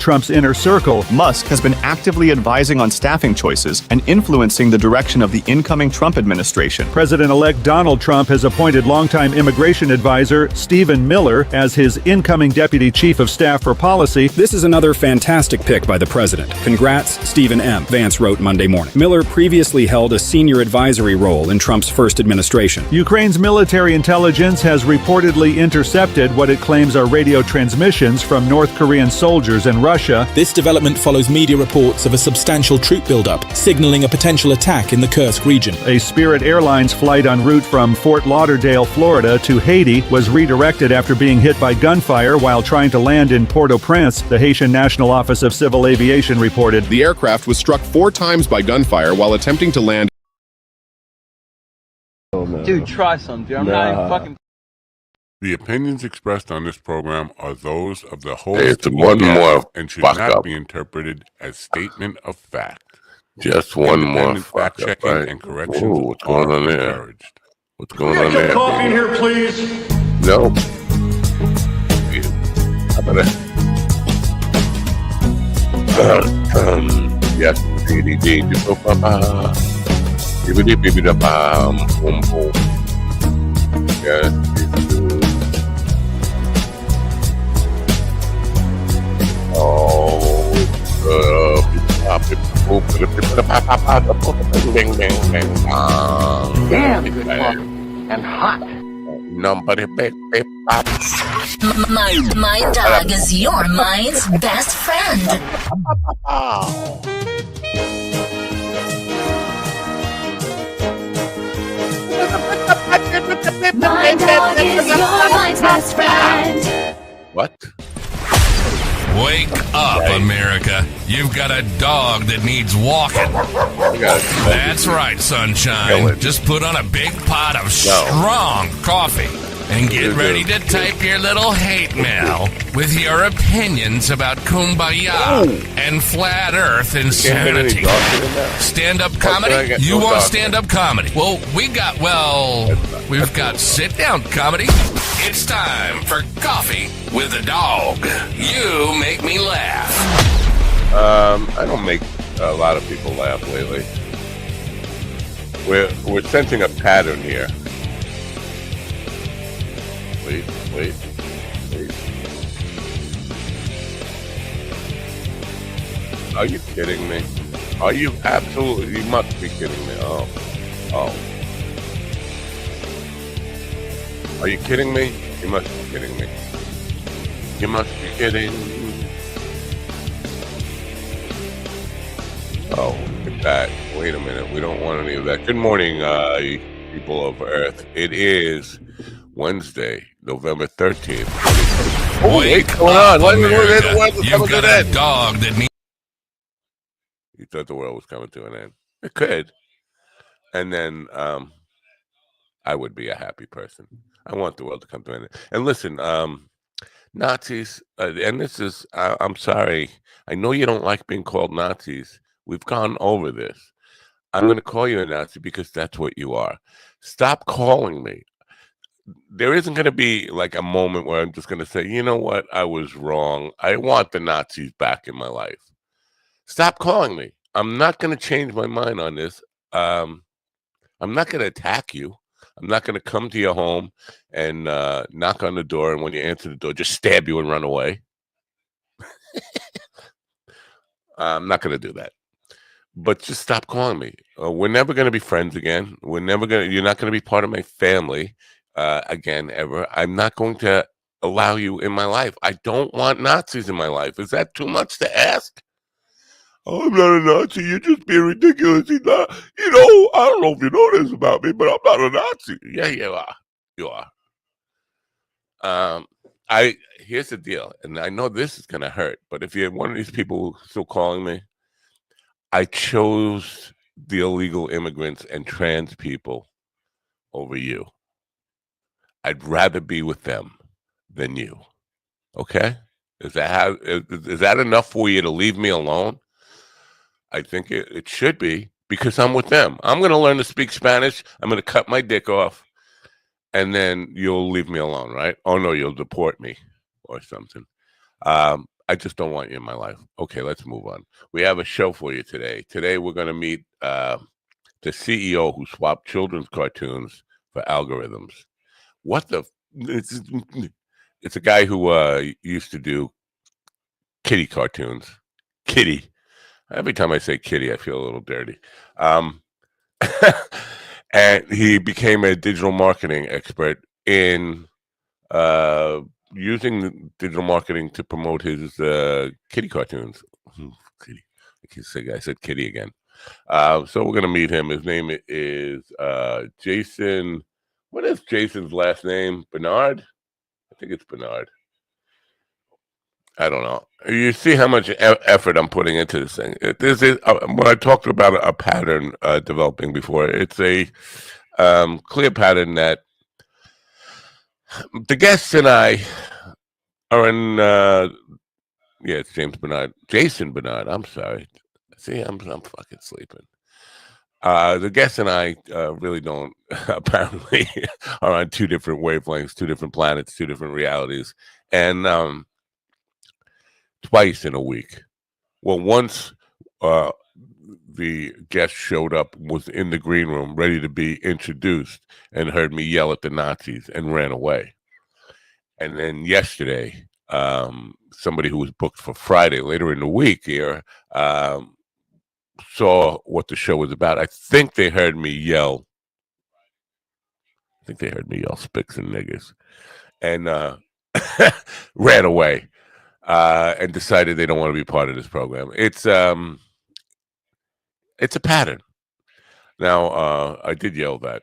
Donald Trump's inner circle. Musk has been actively advising on staffing choices and influencing the direction of the incoming Trump administration. President-elect Donald Trump has appointed longtime immigration advisor Stephen Miller as his incoming deputy chief of staff for policy. This is another fantastic pick by the president. Congrats, Stephen M., Vance wrote Monday morning. Miller previously held a senior advisory role in Trump's first administration. Ukraine's military intelligence has reportedly intercepted what it claims are radio transmissions from North Korean soldiers in Russia. This development follows media reports of a substantial troop buildup, signaling a potential attack in the Kursk region. A Spirit Airlines flight en route from Fort Lauderdale, Florida to Haiti was redirected after being hit by gunfire while trying to land in Port-au-Prince, the Haitian National Office of Civil Aviation reported. The aircraft was struck 4 times by gunfire while attempting to land. Oh, no. Dude, try some, dude. I'm not even fucking... The opinions expressed on this program are those of the host It's one more and should fuck not up. be interpreted as statement of fact. Just one more fuck fact checking up, right? and corrections Ooh, what's going on there? encouraged. What's going on there? Coffee in here, please. No. How about that? Yes, yes. Damn good coffee. And hot. Nobody big pop. My dog is your mind's best friend. My dog is your mind's best friend. What? Wake up, America. You've got a dog that needs walking. That's right, sunshine. Just put on a big pot of strong coffee and get ready to type your little hate mail with your opinions about kumbaya and flat earth insanity. Stand-up comedy? You want stand-up comedy? Well, we've got sit-down comedy. It's time for Coffee with a Dog. You make me laugh. I don't make a lot of people laugh lately. We're sensing a pattern here. Wait. Are you kidding me? Are you absolutely? You must be kidding me. Oh. Are you kidding me? You must be kidding me. You must be kidding. Oh, look at that. Wait a minute. We don't want any of that. Good morning, people of Earth. It is Wednesday, November 13th. Oh, wait, what's going on? You've got a dog that needs... You thought the world was coming to an end. It could. And then I would be a happy person. I want the world to come to an end. And listen, Nazis, and this is, I'm sorry. I know you don't like being called Nazis. We've gone over this. I'm going to call you a Nazi because that's what you are. Stop calling me. There isn't going to be like a moment where I'm just going to say, you know what? I was wrong. I want the Nazis back in my life. Stop calling me. I'm not going to change my mind on this. I'm not going to attack you. I'm not going to come to your home and knock on the door, and when you answer the door, just stab you and run away. I'm not going to do that. But just stop calling me. We're never going to be friends again. You're not going to be part of my family again, ever. I'm not going to allow you in my life. I don't want Nazis in my life. Is that too much to ask? Oh, I'm not a Nazi. You're just being ridiculous. I don't know if you know this about me, but I'm not a Nazi. Yeah, you are. You are. Here's the deal, and I know this is going to hurt, but if you're one of these people still calling me, I chose the illegal immigrants and trans people over you. I'd rather be with them than you. Okay? Is that enough for you to leave me alone? I think it should be, because I'm with them. I'm going to learn to speak Spanish. I'm going to cut my dick off, and then you'll leave me alone, right? Oh, no, you'll deport me or something. I I just don't want you in my life. Okay, let's move on. We have a show for you today. Today we're going to meet the CEO who swapped children's cartoons for algorithms. What the? It's a guy who used to do kitty cartoons. Kitty. Every time I say kitty, I feel a little dirty. And he became a digital marketing expert in using digital marketing to promote his kitty cartoons. Kitty. I said kitty again. So we're going to meet him. His name is Jason. What is Jason's last name? Bernard? I think it's Bernard. I don't know. You see how much effort I'm putting into this thing. This is when I talked about a pattern developing before. It's a clear pattern that the guests and I are in. It's James Bernard, Jason Bernard. I'm sorry. See, I'm fucking sleeping. The guests and I really don't apparently are on two different wavelengths, two different planets, two different realities, and twice in a week. Well, once the guest showed up, was in the green room, ready to be introduced, and heard me yell at the Nazis and ran away. And then yesterday, somebody who was booked for Friday later in the week here saw what the show was about. I think they heard me yell. Spicks and niggers, and ran away. And decided they don't want to be part of this program. It's a pattern. Now, I did yell that.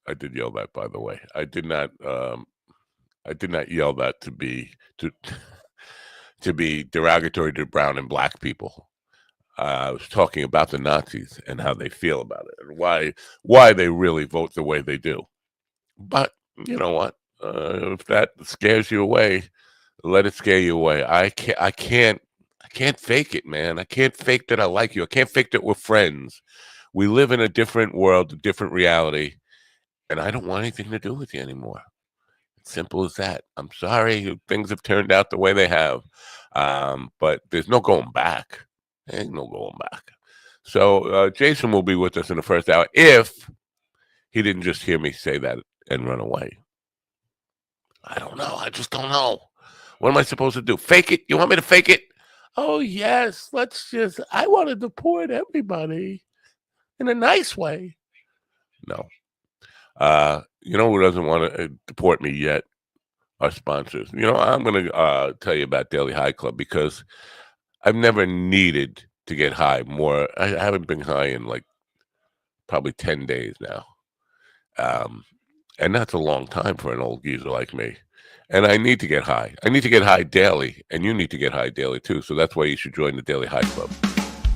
By the way, I did not yell that to be derogatory to brown and black people. I was talking about the Nazis and how they feel about it and why they really vote the way they do. But you know what? If that scares you away, let it scare you away. I can't fake it, man. I can't fake that I like you. I can't fake that we're friends. We live in a different world, a different reality, and I don't want anything to do with you anymore. It's simple as that. I'm sorry things have turned out the way they have, but there's no going back. There ain't no going back. So Jason will be with us in the first hour if he didn't just hear me say that and run away. I don't know. I just don't know. What am I supposed to do? Fake it? You want me to fake it? Oh, yes. I want to deport everybody in a nice way. No. You know who doesn't want to deport me yet? Our sponsors. You know, I'm going to tell you about Daily High Club because I've never needed to get high more. I haven't been high in like probably 10 days now. And that's a long time for an old geezer like me. And I need to get high. I need to get high daily, and you need to get high daily too. So that's why you should join the Daily High Club.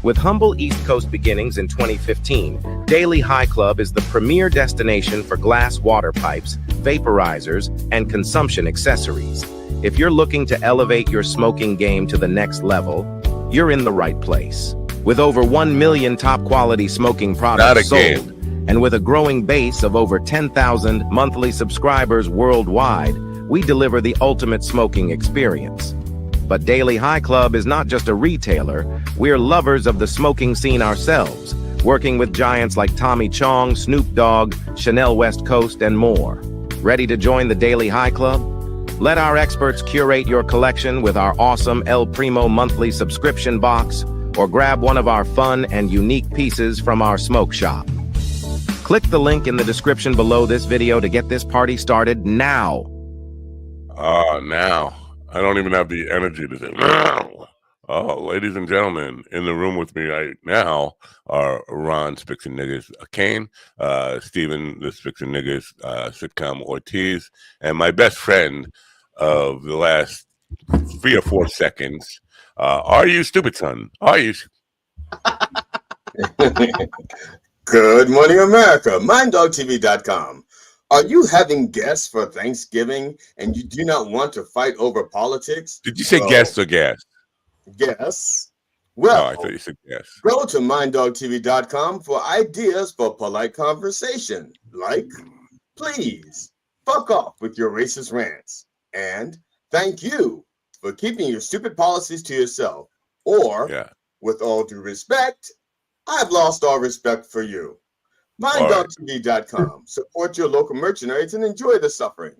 With humble East Coast beginnings in 2015, Daily High Club is the premier destination for glass water pipes, vaporizers, and consumption accessories. If you're looking to elevate your smoking game to the next level, you're in the right place. With over 1 million top-quality smoking products sold, and with a growing base of over 10,000 monthly subscribers worldwide, we deliver the ultimate smoking experience. But Daily High Club is not just a retailer, we're lovers of the smoking scene ourselves, working with giants like Tommy Chong, Snoop Dogg, Chanel West Coast, and more. Ready to join the Daily High Club? Let our experts curate your collection with our awesome El Primo monthly subscription box, or grab one of our fun and unique pieces from our smoke shop. Click the link in the description below this video to get this party started now. Now. I don't even have the energy to say, no. Oh, ladies and gentlemen, in the room with me right now are Ron Spicks and Niggers Kane, Steven the Spicks and Niggers sitcom Ortiz, and my best friend of the last 3 or 4 seconds. Are you stupid, son? Are you? Good morning, America. MindDogTV.com. Are you having guests for Thanksgiving and you do not want to fight over politics? Did you say guests or gas? Guests. Well, I thought you said gas. Go to MindDogTV.com for ideas for polite conversation. Like, please, fuck off with your racist rants. And thank you for keeping your stupid policies to yourself. Or, with all due respect, I've lost all respect for you. MindDogTV.com. Support your local mercenaries and enjoy the suffering.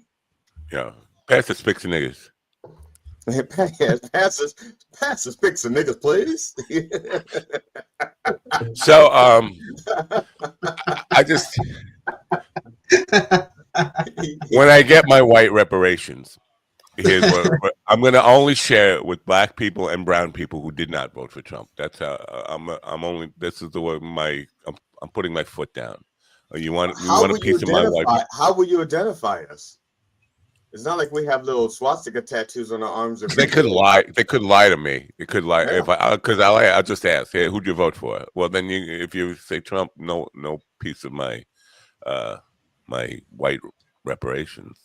Yeah. Pass the spics and niggas. pass the spics and niggas, please. So, I just, when I get my white reparations, here's what I'm going to only share it with black people and brown people who did not vote for Trump. That's how I'm only. This is the way I'm putting my foot down. You want a piece of my white? How will you identify us? It's not like we have little swastika tattoos on our arms. They could lie. They could lie to me. It could lie if I'll just ask, hey, who'd you vote for? Well, then if you say Trump, no piece of my my white reparations.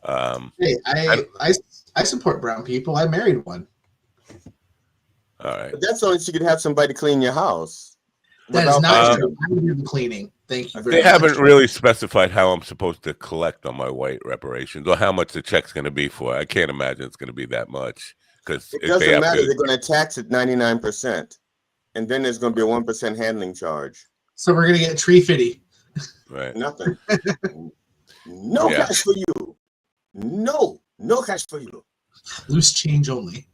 Hey, I support brown people. I married one. All right, but that's only so you could have somebody clean your house. That is not true. I do the cleaning. Thank you very much. They haven't really specified how I'm supposed to collect on my white reparations or how much the check's going to be for. I can't imagine it's going to be that much because it doesn't matter. They're going to tax it 99%, and then there's going to be a 1% handling charge. So we're going to get tree fitty. Right. Nothing. No cash for you. No cash for you. Loose change only.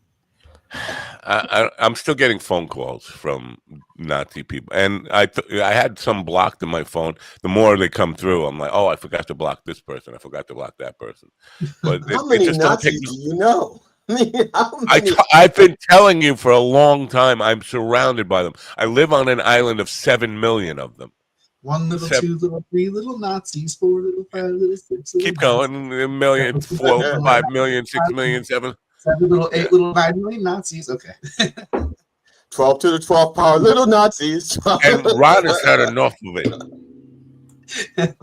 I'm still getting phone calls from Nazi people, and I had some blocked in my phone. The more they come through, I'm like, oh, I forgot to block this person. I forgot to block that person. But how many Nazis do you know? I've been telling you for a long time. I'm surrounded by them. I live on an island of 7 million of them. 1 little, 2 little, 3 little Nazis, 4 little, 5 little, 6 little. Keep going. A million, 4, 5 million, 6 million, 7. 7 little, 8 little, 9 million Nazis. Okay. 12 to the 12th power, little Nazis. And Ron has had enough of it.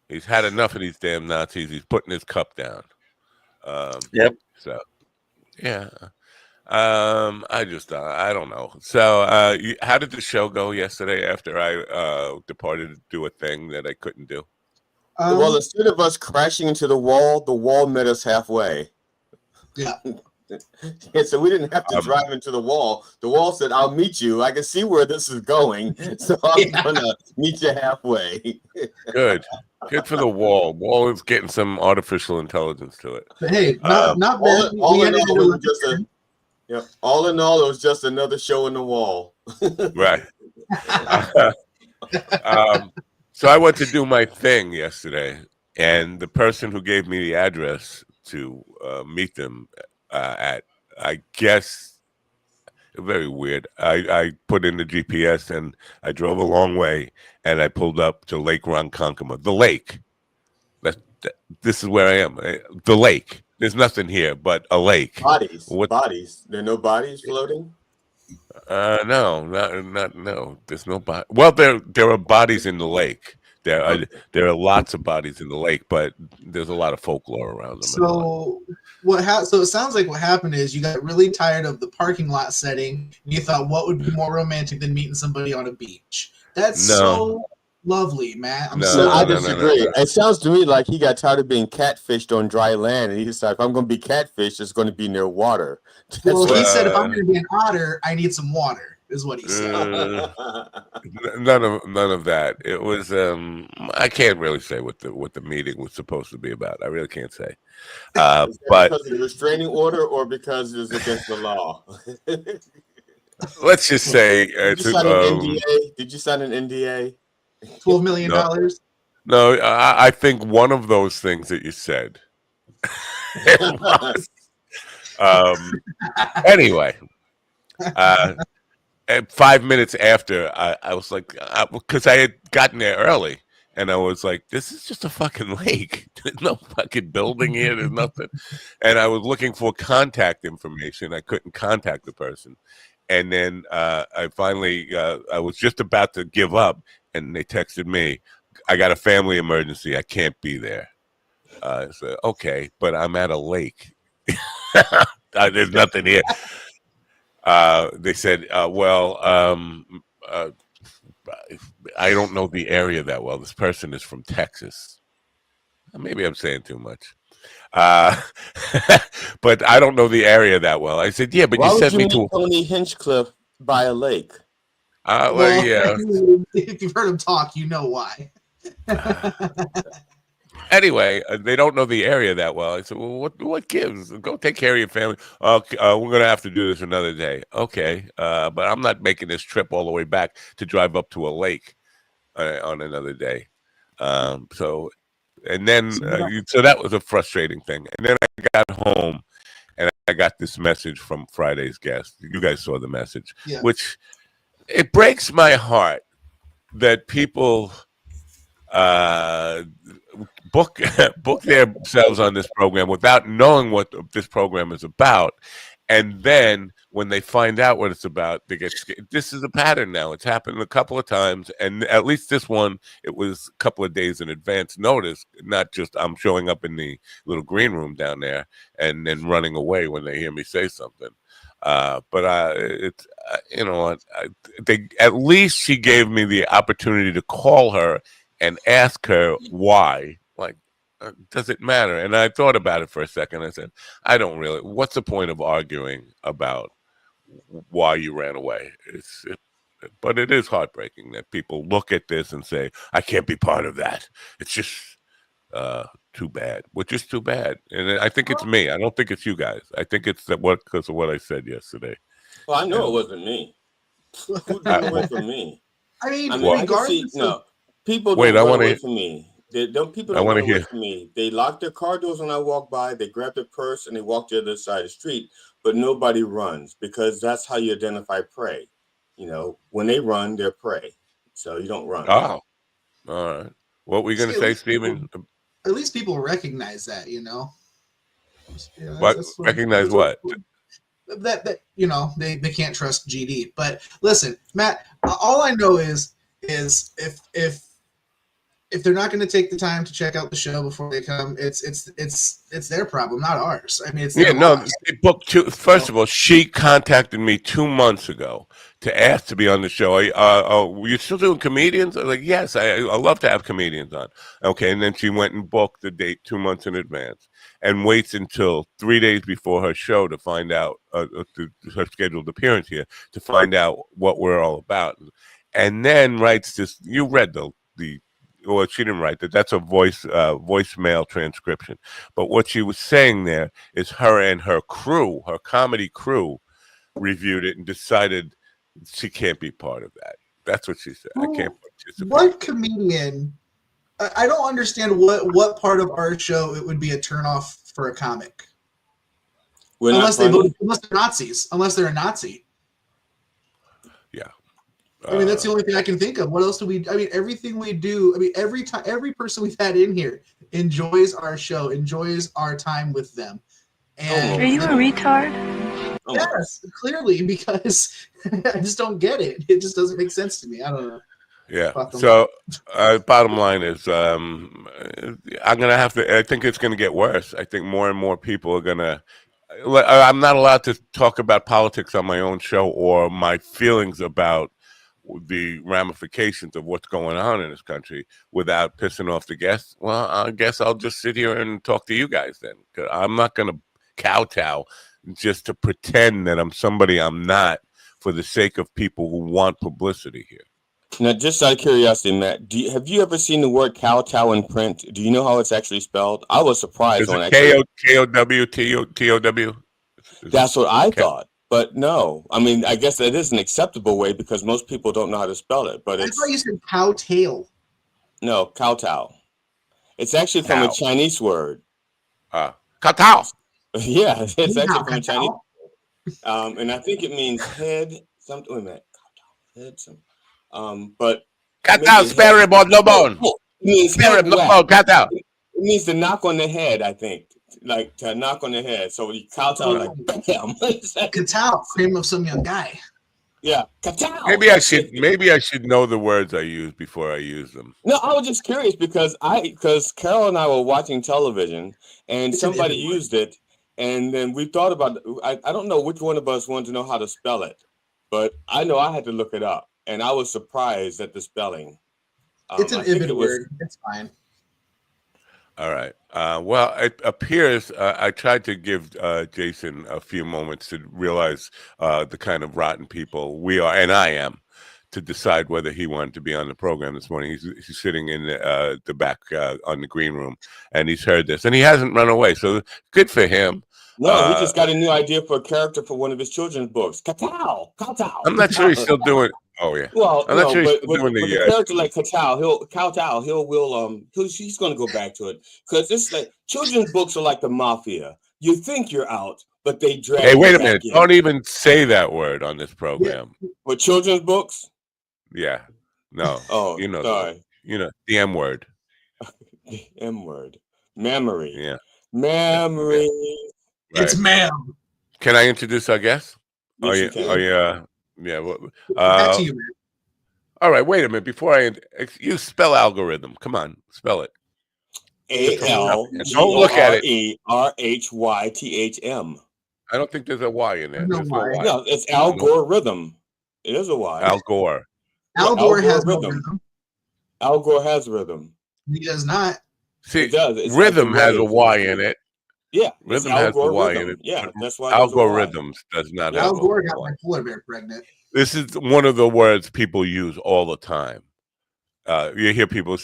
He's had enough of these damn Nazis. He's putting his cup down. Yep. So, yeah. I don't know. So, how did the show go yesterday after I departed to do a thing that I couldn't do? Well, instead of us crashing into the wall met us halfway. Yeah. Yeah, so we didn't have to drive into the wall. The wall said, I'll meet you. I can see where this is going. So I'm going to meet you halfway. Good for the wall. Wall is getting some artificial intelligence to it. But hey, not bad. All in all, it was just another show in the wall. Right. So I went to do my thing yesterday, and the person who gave me the address to meet them at, I guess, very weird. I put in the GPS and I drove a long way, and I pulled up to Lake Ronkonkoma, the lake. This is where I am. The lake. There's nothing here but a lake. Bodies. Bodies. There are no bodies floating? No, no. There's no body. Well, there are bodies in the lake. There are lots of bodies in the lake, but there's a lot of folklore around them. So so it sounds like what happened is you got really tired of the parking lot setting, and you thought, what would be more romantic than meeting somebody on a beach? That's so lovely, Matt. I disagree. It sounds to me like he got tired of being catfished on dry land, and he decided, if I'm going to be catfished, it's going to be near water. Well, he said, if I'm going to be an otter, I need some water, is what he said. None of that. It was I can't really say what the meeting was supposed to be about. I really can't say. But because of the restraining order, or because it's against the law? Let's just say Did you sign an NDA? Did you sign an NDA? $12 million? No, I think one of those things that you said. Anyway, and 5 minutes after, I was like, because I had gotten there early, and I was like, this is just a fucking lake. There's no fucking building here. There's nothing. And I was looking for contact information. I couldn't contact the person. And then I finally, I was just about to give up, and they texted me, I got a family emergency. I can't be there. I said, okay, but I'm at a lake. There's nothing here. They said, well, I don't know the area that well. This person is from Texas. Maybe I'm saying too much. Uh, but I don't know the area that well. I said, yeah, but Why you would sent you me meet to. Tony Hinchcliffe by a lake? Well, yeah. If you've heard him talk, you know why. Anyway, they don't know the area that well. I said, well, what gives? Go take care of your family. Okay, we're going to have to do this another day. Okay, but I'm not making this trip all the way back to drive up to a lake on another day. So that was a frustrating thing. And then I got home, and I got this message from Friday's guest. You guys saw the message, which it breaks my heart that people book themselves on this program without knowing what this program is about, and then when they find out what it's about, they get scared. This is a pattern now. It's happened a couple of times, and at least this one, it was a couple of days in advance notice, not just I'm showing up in the little green room down there and then running away when they hear me say something. But it's you know what? At least she gave me the opportunity to call her and ask her why. Like, does it matter? And I thought about it for a second. I said, I don't really. What's the point of arguing about why you ran away? But it is heartbreaking that people look at this and say, I can't be part of that. It's just too bad, which is too bad. And I think it's me. I don't think it's you guys. I think it's because of what I said yesterday. Well, I know it wasn't me. Who drove away from me? I mean, regardless of people don't run away from me. People don't run away from me. They lock their car doors when I walk by. They grab their purse and they walk to the other side of the street. But nobody runs because that's how you identify prey. You know, when they run, they're prey. So you don't run. Oh, all right. What were you going to say, Stephen? At least people recognize that, you know. Recognize what? That you know they can't trust GD. But listen, Matt, all I know is if they're not going to take the time to check out the show before they come, it's their problem, not ours. I mean, it's their loss. They booked two. First of all, she contacted me 2 months ago to ask to be on the show. You're still doing comedians? I was like, yes, I love to have comedians on. Okay, and then she went and booked the date 2 months in advance and waits until 3 days before her show to find out her scheduled appearance here to find out what we're all about, and then writes this. You read the. Well, she didn't write that. That's a voicemail transcription. But what she was saying there is her and her crew, her comedy crew, reviewed it and decided she can't be part of that. That's what she said. I can't participate. What comedian? I don't understand what part of our show it would be a turnoff for a comic. Unless they're Nazis. Unless they're a Nazi. Yeah. I mean, that's the only thing I can think of. What else do we? I mean, everything we do. I mean, every person we've had in here enjoys our show, enjoys our time with them. And are you a retard? Yes, clearly, because I just don't get it. It just doesn't make sense to me. I don't know. Yeah. So, bottom line is, I'm gonna have to. I think it's gonna get worse. I think more and more people are gonna. I'm not allowed to talk about politics on my own show or my feelings about the ramifications of what's going on in this country without pissing off the guests. Well, I guess I'll just sit here and talk to you guys then. I'm not going to kowtow just to pretend that I'm somebody I'm not for the sake of people who want publicity here. Now, just out of curiosity, Matt, have you ever seen the word kowtow in print? Do you know how it's actually spelled? I was surprised when I K-O-W-T-O-W. That's what I thought. But no, I mean, I guess that is an acceptable way because most people don't know how to spell it. But I thought you said cowtail. No, kowtow. It's actually from a Chinese word. Kowtow. Yeah, it's actually from a Chinese word. And I think it means head. Something. Wait a minute. Kowtow. Head. But kowtow, spare him on the bone. It means spare him no bone. Kowtow. It means to knock on the head, I think. Like to knock on the head. So you kowtow like bam. Kowtow, cream of some young guy. Yeah, kowtow. Maybe I should know the words I use before I use them. No, I was just curious because Carol and I were watching television and somebody used it, and then we thought about it. I don't know which one of us wanted to know how to spell it, but I know I had to look it up, and I was surprised at the spelling. It's an Ibid word. It's fine. All right. Well, it appears I tried to give Jason a few moments to realize the kind of rotten people we are, and I am, to decide whether he wanted to be on the program this morning. He's sitting in the back on the green room, and he's heard this, and he hasn't run away. So good for him. No, he just got a new idea for a character for one of his children's books. Kowtow. I'm not sure he's still doing. Oh yeah. Well, I'm not sure he's but still doing with the a character like Kowtow, he's going to go back to it because it's like children's books are like the mafia. You think you're out, but they drag. Hey, wait a minute! Don't even say that word on this program. For children's books. Yeah. No. Oh, you know. sorry. The M word. The M word. Memory. Yeah. Memory. Right. It's ma'am. Can I introduce our guest? Yes, you can. Yeah. Back to you, man. All right. Wait a minute. Before you spell algorithm. Come on, spell it. ALGORERHYTHM. I don't think there's a Y in there. No, it's algorithm. It is a Y. Al Gore. Al Gore has rhythm. Al Gore has rhythm. He does not. See, it does. It's rhythm has a Y in it. Yeah, rhythm has a Y in it. Yeah, that's why algorithms does not have. Al Gore got my polar bear pregnant. This is one of the words people use all the time. You hear people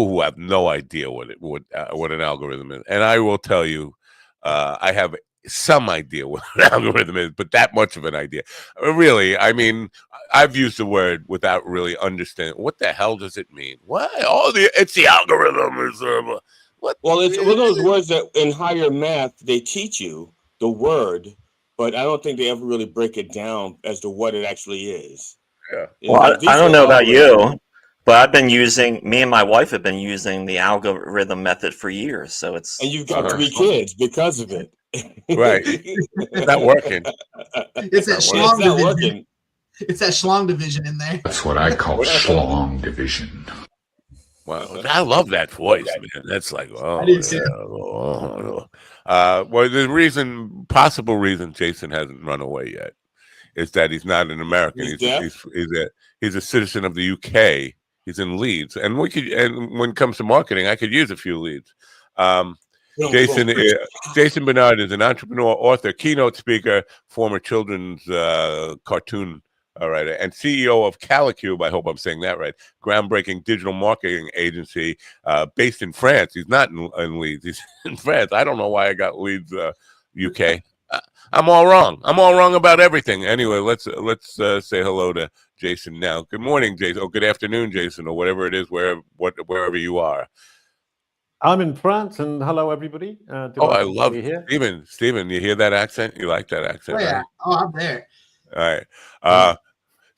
who have no idea what an algorithm is, and I will tell you, I have some idea what an algorithm is, but that much of an idea. Really, I mean, I've used the word without really understanding what the hell does it mean. What? It's the algorithm. What? Well, it's one of those words that in higher math they teach you the word, but I don't think they ever really break it down as to what it actually is. Yeah. Well, I don't know about you, but me and my wife have been using the algorithm method for years. So it's. And you've got 3 kids because of it. Right. It's not working. It's that schlong division. It's that schlong division in there. That's what I call schlong division. Wow, I love that voice, man. That's like, well, the possible reason Jason hasn't run away yet is that he's not an American. He's a citizen of the UK. He's in Leeds, and when it comes to marketing, I could use a few leads. Jason Bernard is an entrepreneur, author, keynote speaker, former children's cartoon writer, and CEO of Calicube. I hope I'm saying that right. Groundbreaking digital marketing agency based in France. He's not in Leeds. He's in France. I don't know why I got Leeds, UK. I'm all wrong. I'm all wrong about everything. Anyway, let's say hello to Jason now. Good morning, Jason. Oh, good afternoon, Jason, or whatever it is, wherever you are. I'm in France, and hello, everybody. I love it. Stephen, you hear that accent? You like that accent? Oh, yeah. Right? Oh, I'm there. All right.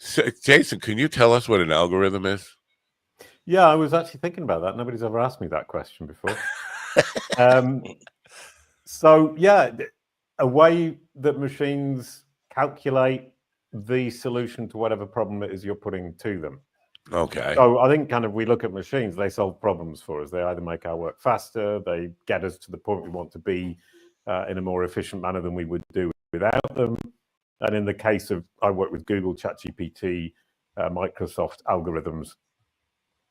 So, Jason, can you tell us what an algorithm is? Yeah, I was actually thinking about that. Nobody's ever asked me that question before. So, yeah, a way that machines calculate the solution to whatever problem it is you're putting to them. Okay. So I think we look at machines, they solve problems for us. They either make our work faster, they get us to the point we want to be in a more efficient manner than we would do without them. And in the case of, I work with Google, ChatGPT, Microsoft algorithms,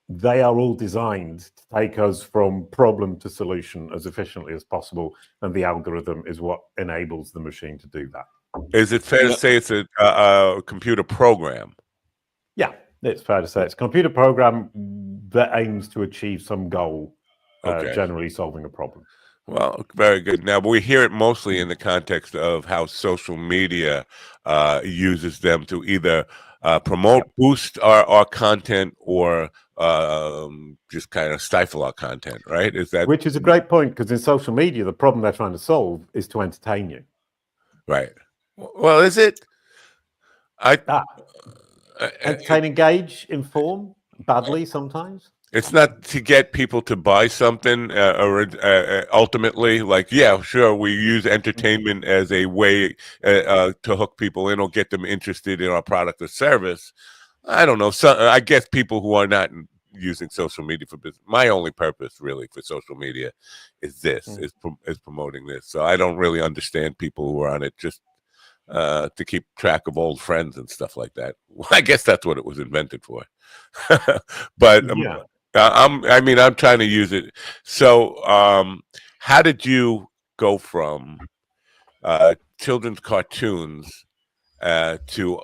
they are all designed to take us from problem to solution as efficiently as possible. And the algorithm is what enables the machine to do that. Is it fair to say it's a computer program? Yeah. It's fair to say it's a computer program that aims to achieve some goal, generally solving a problem. Well, very good. Now, we hear it mostly in the context of how social media uses them to either boost our content or just kind of stifle our content, right? Which is a great point, because in social media, the problem they're trying to solve is to entertain you. Right. Well, is it? Entertain, engage, inform, badly sometimes. It's not to get people to buy something or ultimately, like, yeah, sure, we use entertainment as a way to hook people in or get them interested in our product or service. I don't know. I guess people who are not using social media for business. My only purpose really for social media is is promoting this. So I don't really understand people who are on it just to keep track of old friends and stuff like that. Well, I guess that's what it was invented for. But I'm trying to use it. So, how did you go from children's cartoons to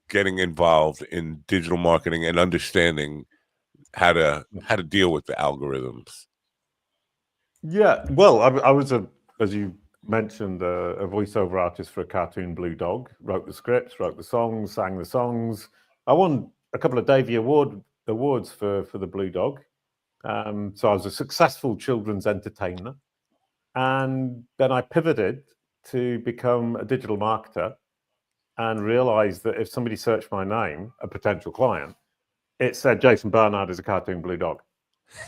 getting involved in digital marketing and understanding how to deal with the algorithms? Yeah, well, I was as you mentioned, a voiceover artist for a cartoon, Blue Dog. Wrote the scripts, wrote the songs, sang the songs. I won a couple of Davy awards for the Blue Dog. So I was a successful children's entertainer, and then I pivoted to become a digital marketer, and realized that if somebody searched my name, a potential client, it said Jason Barnard is a cartoon Blue Dog,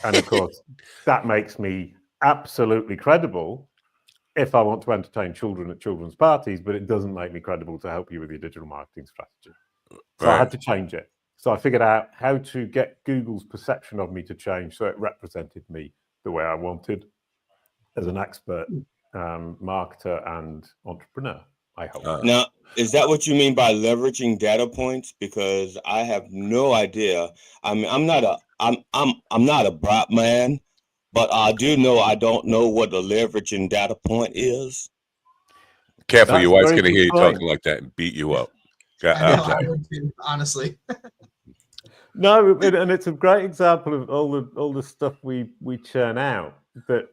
and of course that makes me absolutely credible if I want to entertain children at children's parties, but it doesn't make me credible to help you with your digital marketing strategy. So I had to change it. So I figured out how to get Google's perception of me to change so it represented me the way I wanted as an expert marketer and entrepreneur, I hope. Now, is that what you mean by leveraging data points? Because I have no idea. I mean, I'm not a bright man, but I do know I don't know what a leveraging data point is. Careful, your wife's going to hear you talking like that and beat you up. I know, I would too, honestly. No, and it's a great example of all the stuff we churn out that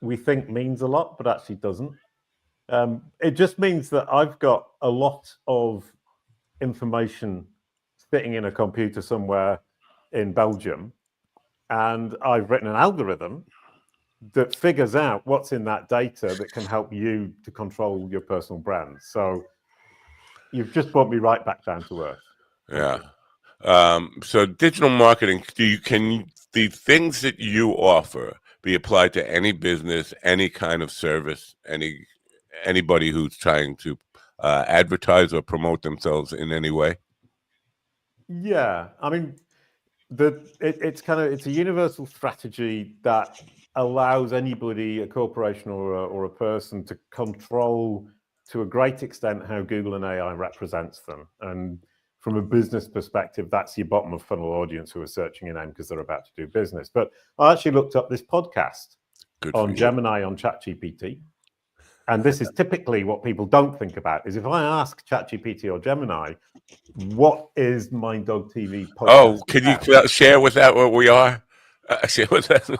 we think means a lot, but actually doesn't. It just means that I've got a lot of information sitting in a computer somewhere in Belgium, and I've written an algorithm that figures out what's in that data that can help you to control your personal brand. So you've just brought me right back down to earth. Yeah. So digital marketing, can the things that you offer be applied to any business, any kind of service, anybody who's trying to advertise or promote themselves in any way? Yeah, I mean, it's a universal strategy that allows anybody, a corporation or a person, to control to a great extent how Google and AI represents them. And from a business perspective, that's your bottom of funnel audience who are searching your name because they're about to do business. But I actually looked up this podcast on Gemini on ChatGPT. And this is typically what people don't think about, is if I ask ChatGPT or Gemini, what is Mind Dog TV podcast? Oh, can you share with that what we are? Share with us.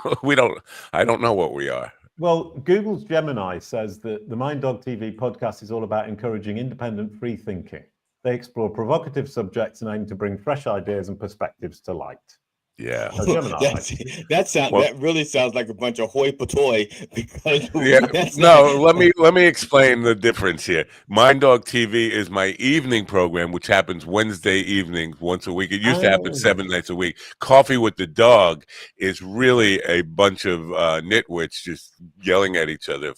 I don't know what we are. Well, Google's Gemini says that the Mind Dog TV podcast is all about encouraging independent free thinking. They explore provocative subjects and aim to bring fresh ideas and perspectives to light. Yeah, that really sounds like a bunch of hoi polloi. Because let me explain the difference here. Mind Dog TV is my evening program, which happens Wednesday evenings once a week. It used to happen 7 nights a week. Coffee with the Dog is really a bunch of nitwits just yelling at each other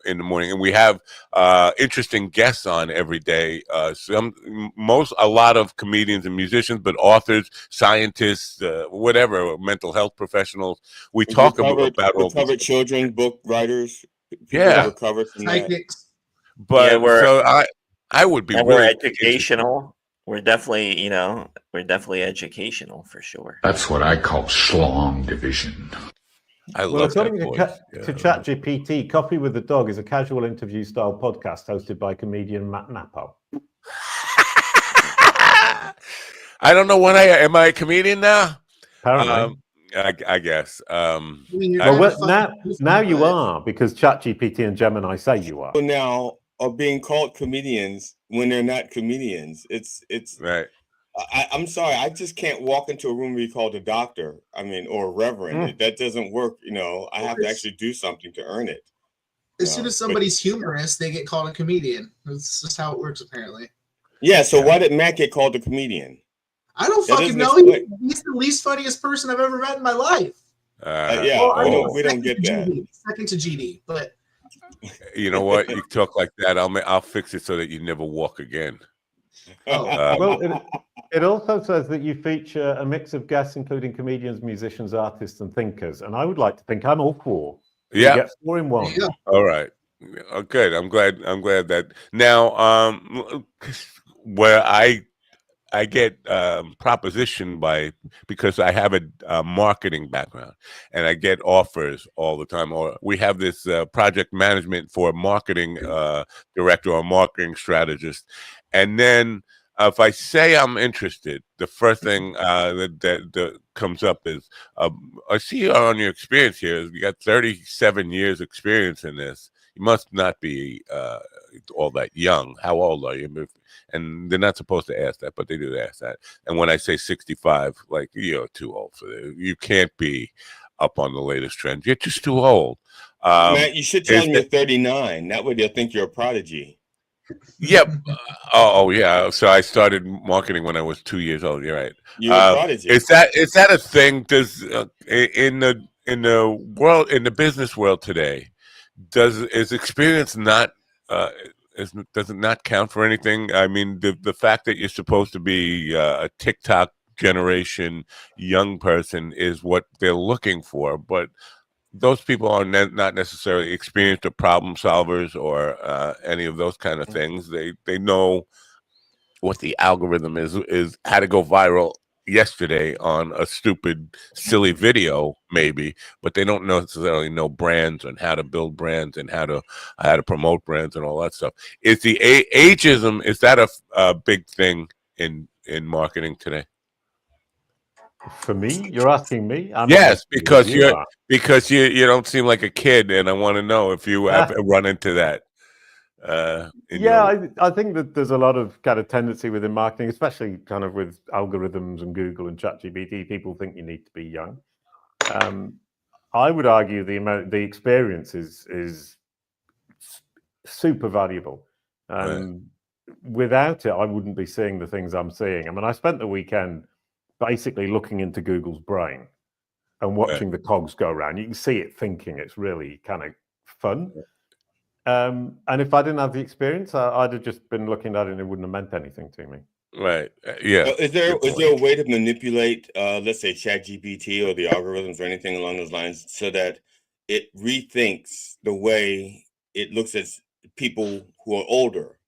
in the morning, and we have interesting guests on every day. A lot of comedians and musicians, but authors, scientists. Whatever, mental health professionals. We talk about all covered children, book writers. Yeah, psychics. But so I would be and really we're educational. We're definitely, educational for sure. That's what I call schlong division. According to ChatGPT, Coffee with the Dog is a casual interview style podcast hosted by comedian Matt Napo. I don't know when am I a comedian now? Apparently. I guess. Now you are, because ChatGPT and Gemini say you are. Now are being called comedians when they're not comedians. It's right. I'm sorry, I just can't walk into a room and be called a doctor. I mean, or a reverend. That doesn't work. I have to actually do something to earn it. As soon as somebody's humorous, they get called a comedian. That's just how it works, apparently. Yeah. So why did Matt get called a comedian? I don't fucking know. He's the least funniest person I've ever met in my life. We don't get that. Second to GD, but you know what? You talk like that, I'll fix it so that you never walk again. It also says that you feature a mix of guests, including comedians, musicians, artists, and thinkers. And I would like to think I'm all four. Yeah, you get 4 in 1. Yeah. All right. Good. I'm glad that now. Where I propositioned because I have a marketing background, and I get offers all the time. Or we have this project management for a marketing director or marketing strategist, and then if I say I'm interested, the first thing that comes up is, I see on your experience here, you got 37 years experience in this. You must not be all that young. How old are you? And they're not supposed to ask that, but they do ask that. And when I say 65, like, you're too old for this. You can't be up on the latest trends. You're just too old. Matt, you should tell them you're 39. That way they'll think you're a prodigy. Yep. Oh, yeah. So I started marketing when I was 2 years old. You're right. You're a prodigy. Is that a thing? Does in the world, in the business world today, is experience not does it not count for anything? I mean, the fact that you're supposed to be a TikTok generation young person is what they're looking for, but those people are not necessarily experienced or problem solvers or any of those kind of things. They know what the algorithm is how to go viral yesterday on a stupid, silly video, maybe, but they don't necessarily know brands and how to build brands and how to promote brands and all that stuff. Is the ageism, is that a big thing in marketing today? For me, you're asking me? Yes, because you don't seem like a kid, and I want to know if you have run into that. I think that there's a lot of kind of tendency within marketing, especially kind of with algorithms and Google and ChatGPT. People think you need to be young. I would argue the experience is super valuable. Without it, I wouldn't be seeing the things I'm seeing. I mean, I spent the weekend basically looking into Google's brain and watching the cogs go around. You can see it thinking. It's really kind of fun. And if I didn't have the experience, I'd have just been looking at it and it wouldn't have meant anything to me. Right. Yeah. Is there a way to manipulate, let's say, ChatGPT or the algorithms or anything along those lines so that it rethinks the way it looks at people who are older,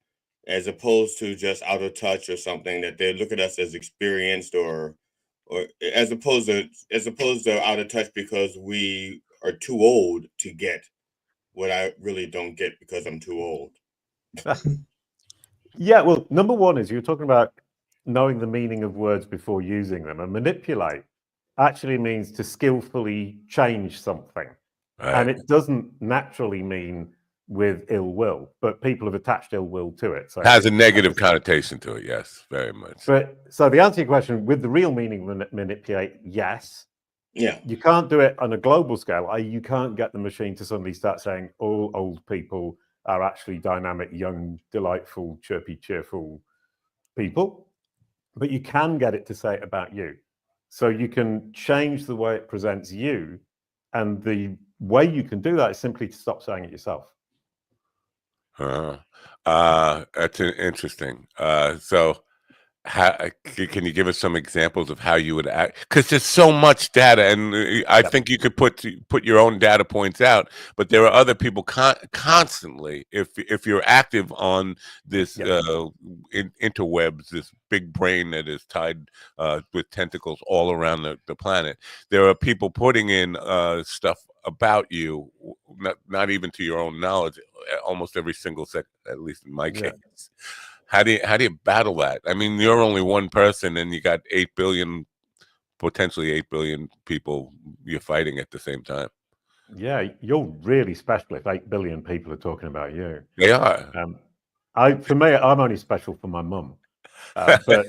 as opposed to just out of touch or something, that they look at us as experienced or as opposed to out of touch because we are too old to get what I really don't get because I'm too old? Yeah, well, number one is you're talking about knowing the meaning of words before using them, and manipulate actually means to skillfully change something. And it doesn't naturally mean with ill will, but people have attached ill will to it. So it has a negative connotation to it, yes, very much. But so the answer to your question, with the real meaning of manipulate, yes. Yeah. You can't do it on a global scale. You can't get the machine to suddenly start saying all old people are actually dynamic, young, delightful, chirpy, cheerful people. But you can get it to say it about you. So you can change the way it presents you. And the way you can do that is simply to stop saying it yourself. That's interesting. So can you give us some examples of how you would act? Because there's so much data, and I think you could put your own data points out, but there are other people constantly. If you're active on this interwebs, this big brain that is tied with tentacles all around the planet, there are people putting in stuff about you, not even to your own knowledge, almost every single second, at least in my case. How do you battle that? I mean, you're only one person, and you got potentially 8 billion people you're fighting at the same time. Yeah, you're really special if 8 billion people are talking about you. They are. For me, I'm only special for my mum. But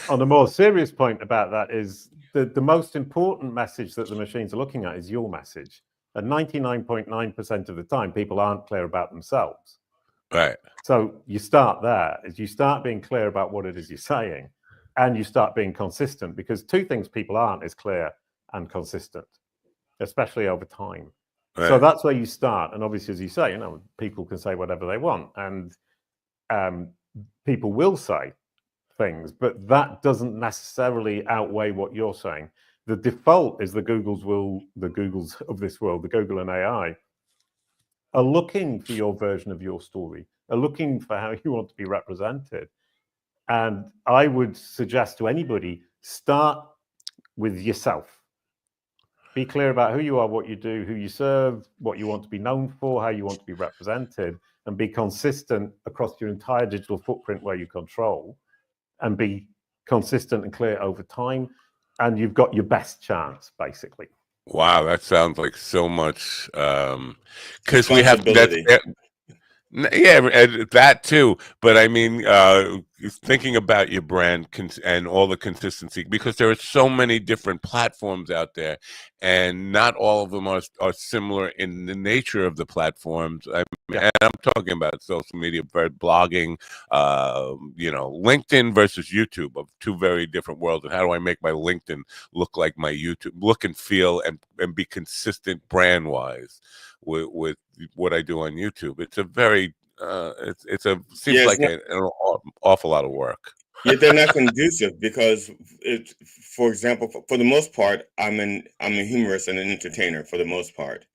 on a more serious point about that is the most important message that the machines are looking at is your message. And 99.9% of the time, people aren't clear about themselves. Right. So you start there, as you start being clear about what it is you're saying, and you start being consistent, because two things people aren't is clear and consistent, especially over time. Right. So that's where you start. And obviously, as you say, people can say whatever they want, and people will say things, but that doesn't necessarily outweigh what you're saying. The default is the Googles of this world, the Google and AI, are looking for your version of your story, are looking for how you want to be represented. And I would suggest to anybody, start with yourself. Be clear about who you are, what you do, who you serve, what you want to be known for, how you want to be represented, and be consistent across your entire digital footprint where you control, and be consistent and clear over time. And you've got your best chance, basically. Wow, that sounds like so much, because we have that too. But I mean, thinking about your brand and all the consistency, because there are so many different platforms out there, and not all of them are similar in the nature of the platforms. And I'm talking about social media, blogging, LinkedIn versus YouTube, of two very different worlds. And how do I make my LinkedIn look like my YouTube, look and feel, and be consistent brand wise with what I do on YouTube? It's a very seems like an awful lot of work. Yeah, they're not conducive because for example, for the most part, I'm a humorist and an entertainer for the most part.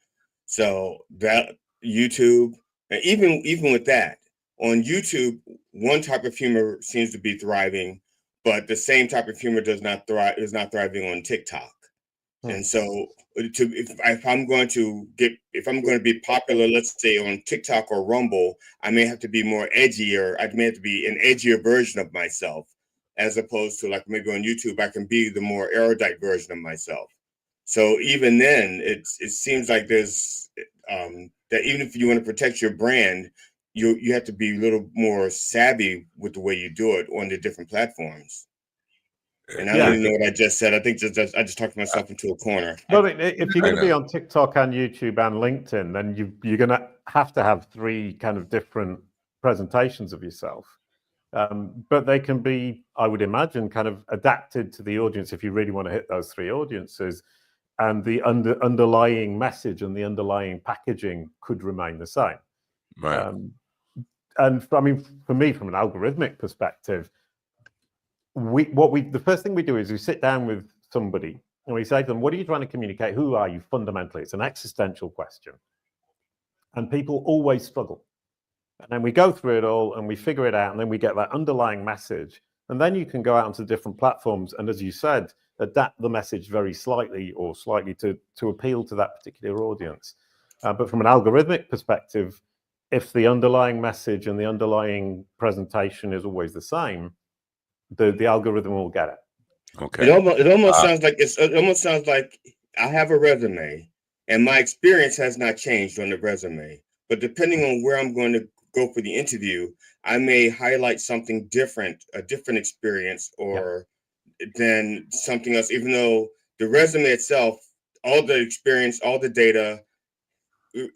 So that YouTube, and even with that, on YouTube, one type of humor seems to be thriving, but the same type of humor is not thriving on TikTok. And so, if I'm going to be popular, let's say on TikTok or Rumble, I may have to be more edgier. I may have to be an edgier version of myself, as opposed to like maybe on YouTube, I can be the more erudite version of myself. So even then, it seems like there's that even if you want to protect your brand, you have to be a little more savvy with the way you do it on the different platforms. And I don't even know what I just said. I think I just talked myself into a corner. No, if you're going to be on TikTok and YouTube and LinkedIn, then you're going to have 3 kind of different presentations of yourself. But they can be, I would imagine, kind of adapted to the audience if you really want to hit those 3 audiences. And the underlying message and the underlying packaging could remain the same. Right. And I mean, for me, from an algorithmic perspective, the first thing we do is we sit down with somebody and we say to them, what are you trying to communicate? Who are you fundamentally? It's an existential question. And people always struggle. And then we go through it all and we figure it out, and then we get that underlying message. And then you can go out onto different platforms and, as you said, adapt the message very slightly to appeal to that particular audience. But from an algorithmic perspective, if the underlying message and the underlying presentation is always the same, the algorithm will get it. Okay. It almost sounds like I have a resume and my experience has not changed on the resume. But depending on where I'm going to go for the interview, I may highlight something different, a different experience, or than something else, even though the resume itself, all the experience, all the data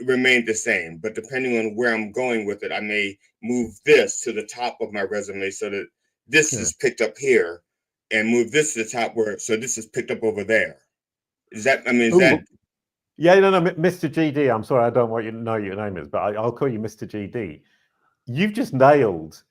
remained the same. But depending on where I'm going with it, I may move this to the top of my resume so that this is picked up here, and move this to the top so this is picked up over there. Yeah, no, Mr. GD, I'm sorry, I don't want you to know your name is, but I'll call you Mr. GD. You've just nailed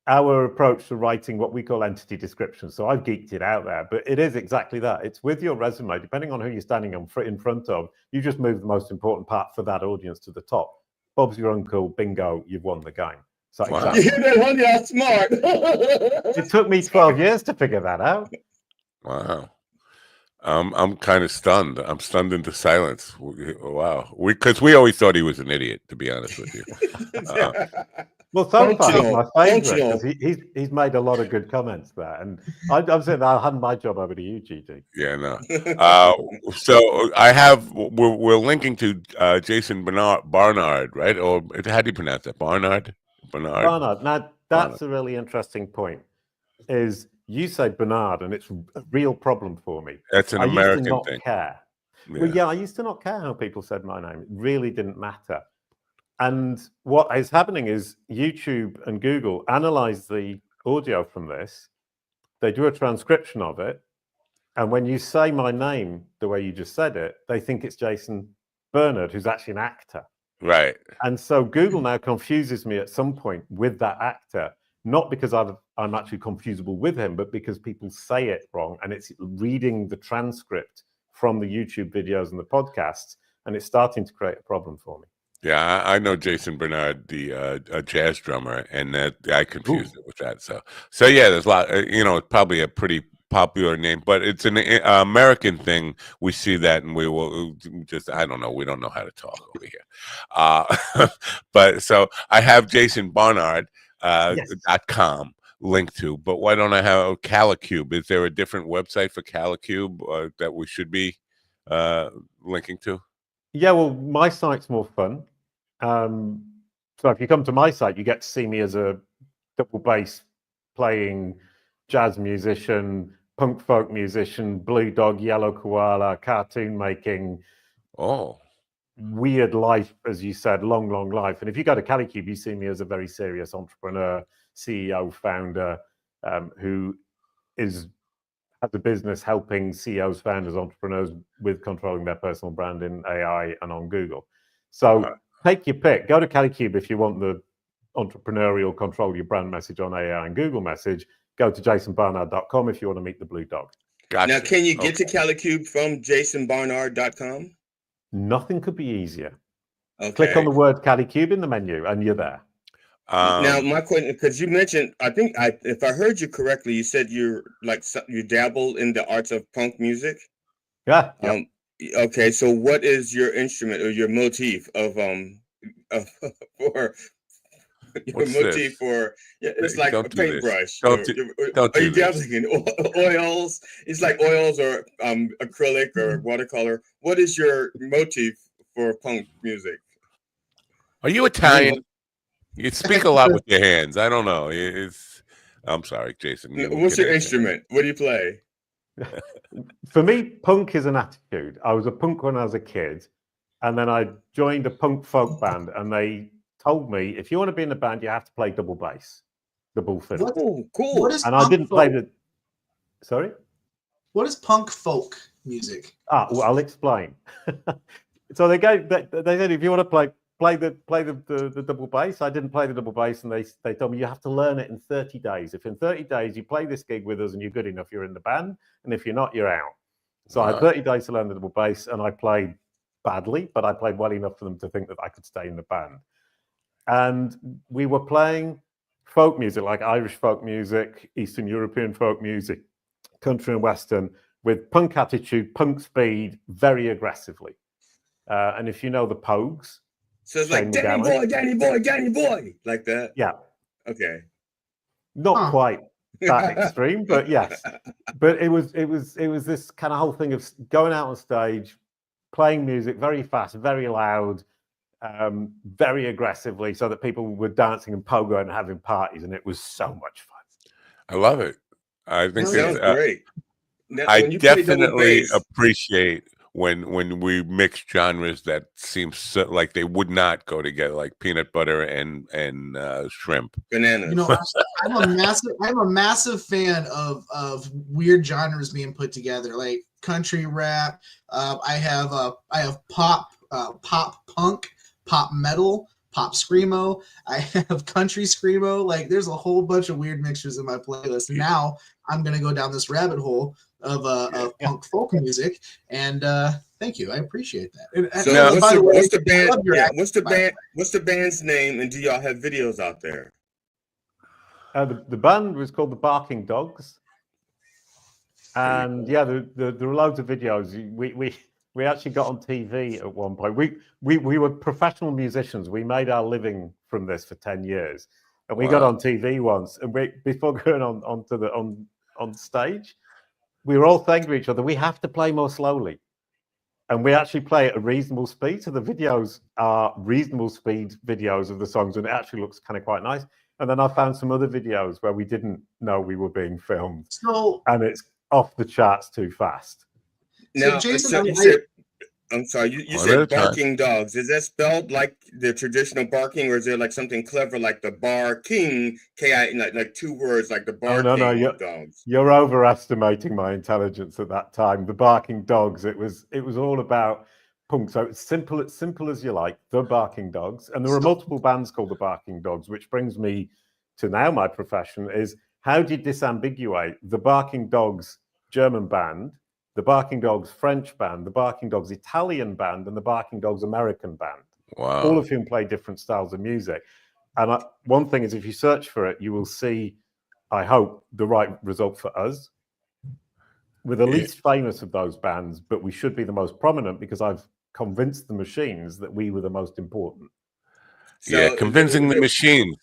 our approach to writing what we call entity descriptions. So I've geeked it out there, but it is exactly that. It's with your resume, depending on who you're standing in front of, you just move the most important part for that audience to the top. Bob's your uncle, bingo, you've won the game. So wow. You hear that, honey? I'm smart. It took me 12 years to figure that out. Wow. I'm kind of stunned. I'm stunned into silence. Wow. Because we always thought he was an idiot, to be honest with you. Well, so far he's my favorite because he's made a lot of good comments there, and I'm saying I'll hand my job over to you, GG. Yeah, no. So we're linking to Jason Barnard, right? Or how do you pronounce that? Barnard. Now that's a really interesting point. Is you say Bernard, and it's a real problem for me. That's an American thing. I used to not care. Yeah. Well, yeah, I used to not care how people said my name. It really didn't matter. And what is happening is YouTube and Google analyze the audio from this. They do a transcription of it. And when you say my name the way you just said it, they think it's Jason Bernard, who's actually an actor. Right. And so Google now confuses me at some point with that actor, not because I'm actually confusable with him, but because people say it wrong. And it's reading the transcript from the YouTube videos and the podcasts, and it's starting to create a problem for me. Yeah, I know Jason Bernard, the a jazz drummer, and that I confused it with that. So yeah, there's a lot. It's probably a pretty popular name, but it's an American thing. We see that, and we will just I don't know. We don't know how to talk over here. But so I have Jason Barnard .com linked to, but why don't I have Calicube? Is there a different website for Calicube that we should be linking to? Yeah, well, my site's more fun. So if you come to my site, you get to see me as a double bass playing jazz musician, punk folk musician, blue dog, yellow koala, cartoon making. Weird life, as you said, long life. And if you go to Calicube, you see me as a very serious entrepreneur, CEO, founder, who has a business helping CEOs, founders, entrepreneurs with controlling their personal brand in AI and on Google. So take your pick. Go to Calicube if you want the entrepreneurial control your brand message on AI and Google message. Go to jasonbarnard.com if you want to meet the blue dog. Gotcha. Now, can you get to Calicube from jasonbarnard.com? Nothing could be easier. Okay. Click on the word Calicube in the menu and you're there. Now, my question, because you mentioned, if I heard you correctly, you said you dabble in the arts of punk music. Yeah. Okay, so what is your instrument or your motif for your motif for? Yeah, it's like a paintbrush. Are you dabbling in oils? It's like oils or acrylic or watercolor. What is your motif for punk music? Are you Italian? You speak a lot with your hands. I don't know. I'm sorry, Jason. What's your instrument? What do you play? For me, punk is an attitude. I was a punk when I was a kid, and then I joined a punk folk band, and they told me, if you want to be in the band, you have to play double bass, double fiddle. Oh, cool. What is and I didn't play the... Sorry? What is punk folk music? Well, I'll explain. So they said, if you want to play the double bass. I didn't play the double bass, and they told me you have to learn it in 30 days. If in 30 days you play this gig with us and you're good enough, you're in the band, and if you're not, you're out. So I had 30 days to learn the double bass, and I played badly, but I played well enough for them to think that I could stay in the band. And we were playing folk music, like Irish folk music, Eastern European folk music, country and Western, with punk attitude, punk speed, very aggressively. And if you know the Pogues, so it's like Danny boy, like that. Yeah. Okay. Not quite that extreme, but yes. But it was this kind of whole thing of going out on stage, playing music very fast, very loud, very aggressively, so that people were dancing and pogo and having parties, and it was so much fun. I love it. I think sounds great. Now, I definitely appreciate when we mix genres that seem so, like they would not go together, like peanut butter and shrimp, bananas. You know, I'm a massive fan of weird genres being put together, like country rap. I have pop punk, pop metal, pop screamo. I have country screamo. Like, there's a whole bunch of weird mixtures in my playlist. And now I'm gonna go down this rabbit hole of punk folk music, and thank you, I appreciate that. So what's the band's name, and do y'all have videos out there? The band was called the Barking Dogs, and yeah, there were loads of videos. We actually got on TV at one point. We were professional musicians. We made our living from this for 10 years, and we got on TV once. And before going on stage, we were all saying to each other, we have to play more slowly. And we actually play at a reasonable speed. So the videos are reasonable speed videos of the songs, and it actually looks kind of quite nice. And then I found some other videos where we didn't know we were being filmed. And it's off the charts too fast. Now, Jason, I'm sorry, you said barking dogs. Is that spelled like the traditional barking, or is there like something clever like the barking, like two words like the barking dogs? You're overestimating my intelligence at that time. The Barking Dogs, it was all about punk. So it's simple as you like, the Barking Dogs. And there were multiple bands called the Barking Dogs, which brings me to now my profession is how do you disambiguate the Barking Dogs German band, the Barking Dogs French band, the Barking Dogs Italian band, and the Barking Dogs American band? Wow. All of whom play different styles of music. And one thing is, if you search for it, you will see, I hope, the right result for us. We're the least famous of those bands, but we should be the most prominent because I've convinced the machines that we were the most important. So convincing the machine.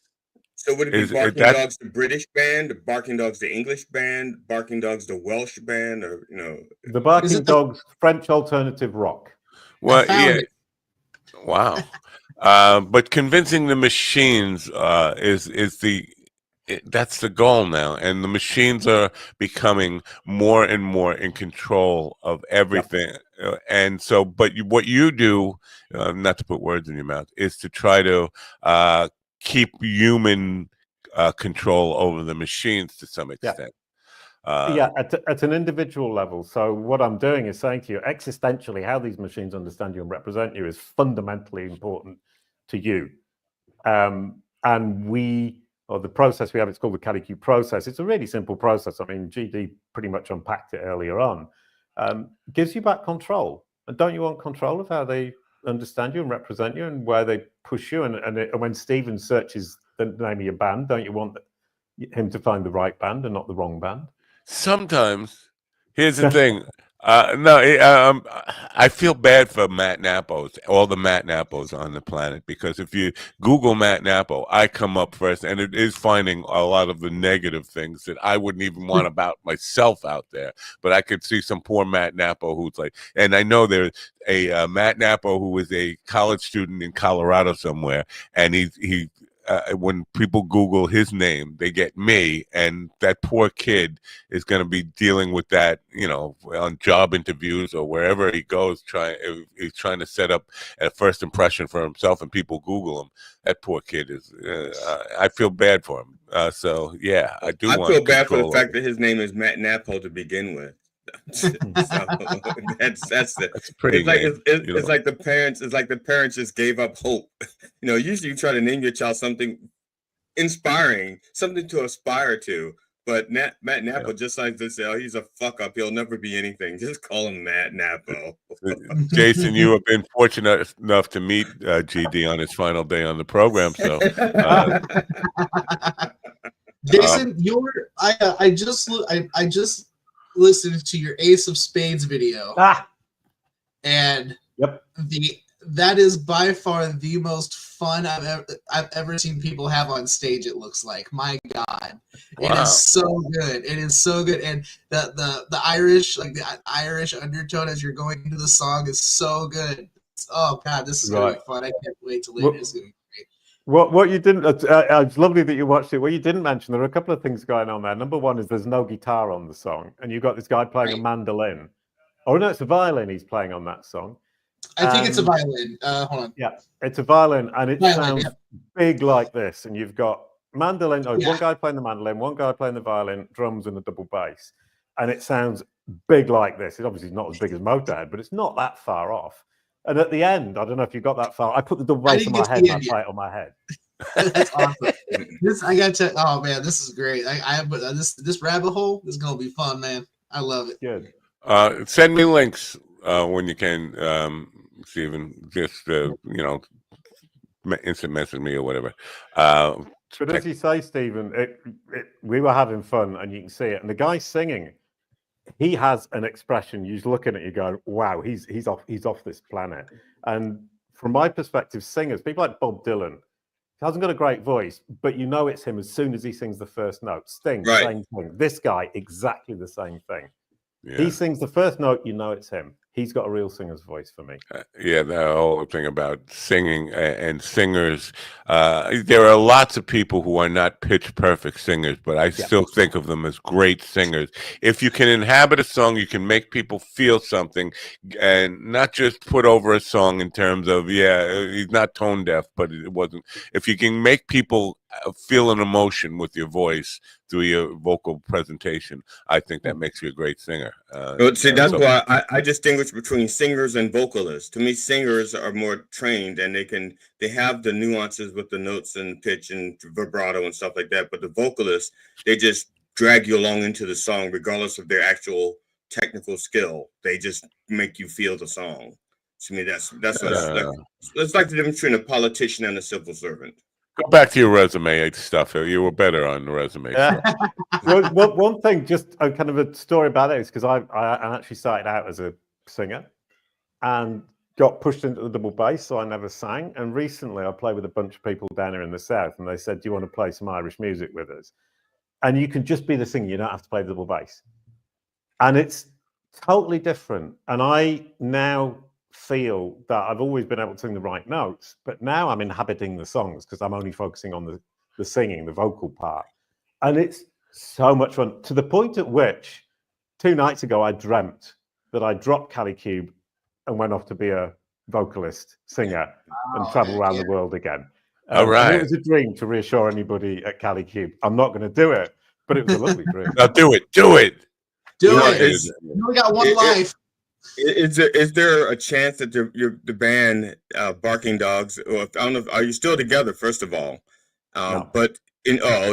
So would it be Barking Dogs the British band, Barking Dogs the English band, Barking Dogs the Welsh band, or the Barking Dogs French alternative rock? Well, yeah. Wow. But convincing the machines that's the goal now, and the machines are becoming more and more in control of everything. And so, but what you do, not to put words in your mouth, is to try to keep human control over the machines to some extent. At an individual level. So what I'm doing is saying to you, existentially, how these machines understand you and represent you is fundamentally important to you. And the process we have, it's called the CaliQ process. It's a really simple process. I mean, GD pretty much unpacked it earlier on. Gives you back control. And don't you want control of how they understand you and represent you and where they push you? And when Stephen searches the name of your band, don't you want him to find the right band and not the wrong band? Sometimes. Here's the thing. I feel bad for Matt Nappos, all the Matt Nappos on the planet, because if you Google Matt Nappo, I come up first, and it is finding a lot of the negative things that I wouldn't even want about myself out there. But I could see some poor Matt Nappo who's like, and I know there's a Matt Nappo who was a college student in Colorado somewhere, and he when people Google his name, they get me, and that poor kid is going to be dealing with that, on job interviews or wherever he goes. He's trying to set up a first impression for himself, and people Google him. That poor kid is. I feel bad for him. So yeah, I do. I feel bad for the fact that his name is Matt Nappo to begin with. So that's pretty. It's like the parents. It's like the parents just gave up hope. Usually you try to name your child something inspiring, something to aspire to. But Matt Nappo just like to say, "Oh, he's a fuck up. He'll never be anything. Just call him Matt Nappo." Jason, you have been fortunate enough to meet GD on his final day on the program. So, Jason, I just listened to your Ace of Spades video, and that is by far the most fun I've ever seen people have on stage. It looks like, my God, It is so good. It is so good, and the Irish, like the Irish undertone as you're going into the song is so good. Oh God, this is gonna be fun. I can't wait to later. It's gonna be great. What you didn't, it's lovely that you watched it. What you didn't mention, there are a couple of things going on there. Number one is there's no guitar on the song, and you've got this guy playing a mandolin. Oh no, it's a violin he's playing on that song. I think it's a violin. Hold on. Yeah, it's a violin, and it sounds big like this. And you've got mandolin. One guy playing the mandolin, one guy playing the violin, drums, and a double bass, and it sounds big like this. It's obviously not as big as Motorhead, but it's not that far off. And at the end, I don't know if you got that far. I put the double bass on my head, and I play it on my head. That's awesome. I got to. Oh man, this is great. This rabbit hole is gonna be fun, man. I love it. Good. Send me links when you can, Stephen. Just instant message me or whatever. But as you say, Stephen, we were having fun, and you can see it. And the guy singing, he has an expression. You just look at it, you go, "Wow, he's off this planet." And from my perspective, singers, people like Bob Dylan, he hasn't got a great voice, but you know it's him as soon as he sings the first note. Sting, same thing. This guy, exactly the same thing. Yeah. He sings the first note, you know it's him. He's got a real singer's voice for me. The whole thing about singing and singers. There are lots of people who are not pitch perfect singers, but I still think of them as great singers. If you can inhabit a song, you can make people feel something, and not just put over a song in terms of, he's not tone deaf, but it wasn't. If you can make people feel an emotion with your voice through your vocal presentation, I think that makes you a great singer. See, that's why I distinguish between singers and vocalists. To me, singers are more trained, and they have the nuances with the notes and pitch and vibrato and stuff like that. But the vocalists, they just drag you along into the song, regardless of their actual technical skill. They just make you feel the song. To me, that's it's like the difference between a politician and a civil servant. Go back to your resume stuff. You were better on the resume stuff. Well, one thing, just kind of a story about it, is because I actually started out as a singer and got pushed into the double bass, so I never sang. And recently I played with a bunch of people down here in the South, and they said, do you want to play some Irish music with us? And you can just be the singer, you don't have to play the double bass. And it's totally different. And I now feel that I've always been able to sing the right notes, but now I'm inhabiting the songs because I'm only focusing on the singing, the vocal part. And it's so much fun, to the point at which 2 nights ago I dreamt that I dropped Cali Cube and went off to be a vocalist, singer, and travel around the world again. All right. And it was a dream, to reassure anybody at Cali Cube. I'm not going to do it, but it was a lovely dream. Now do it. Do it. Do it. You only got one life. Is there a chance that the band Barking Dogs, or I don't know, are you still together? First of all, No. But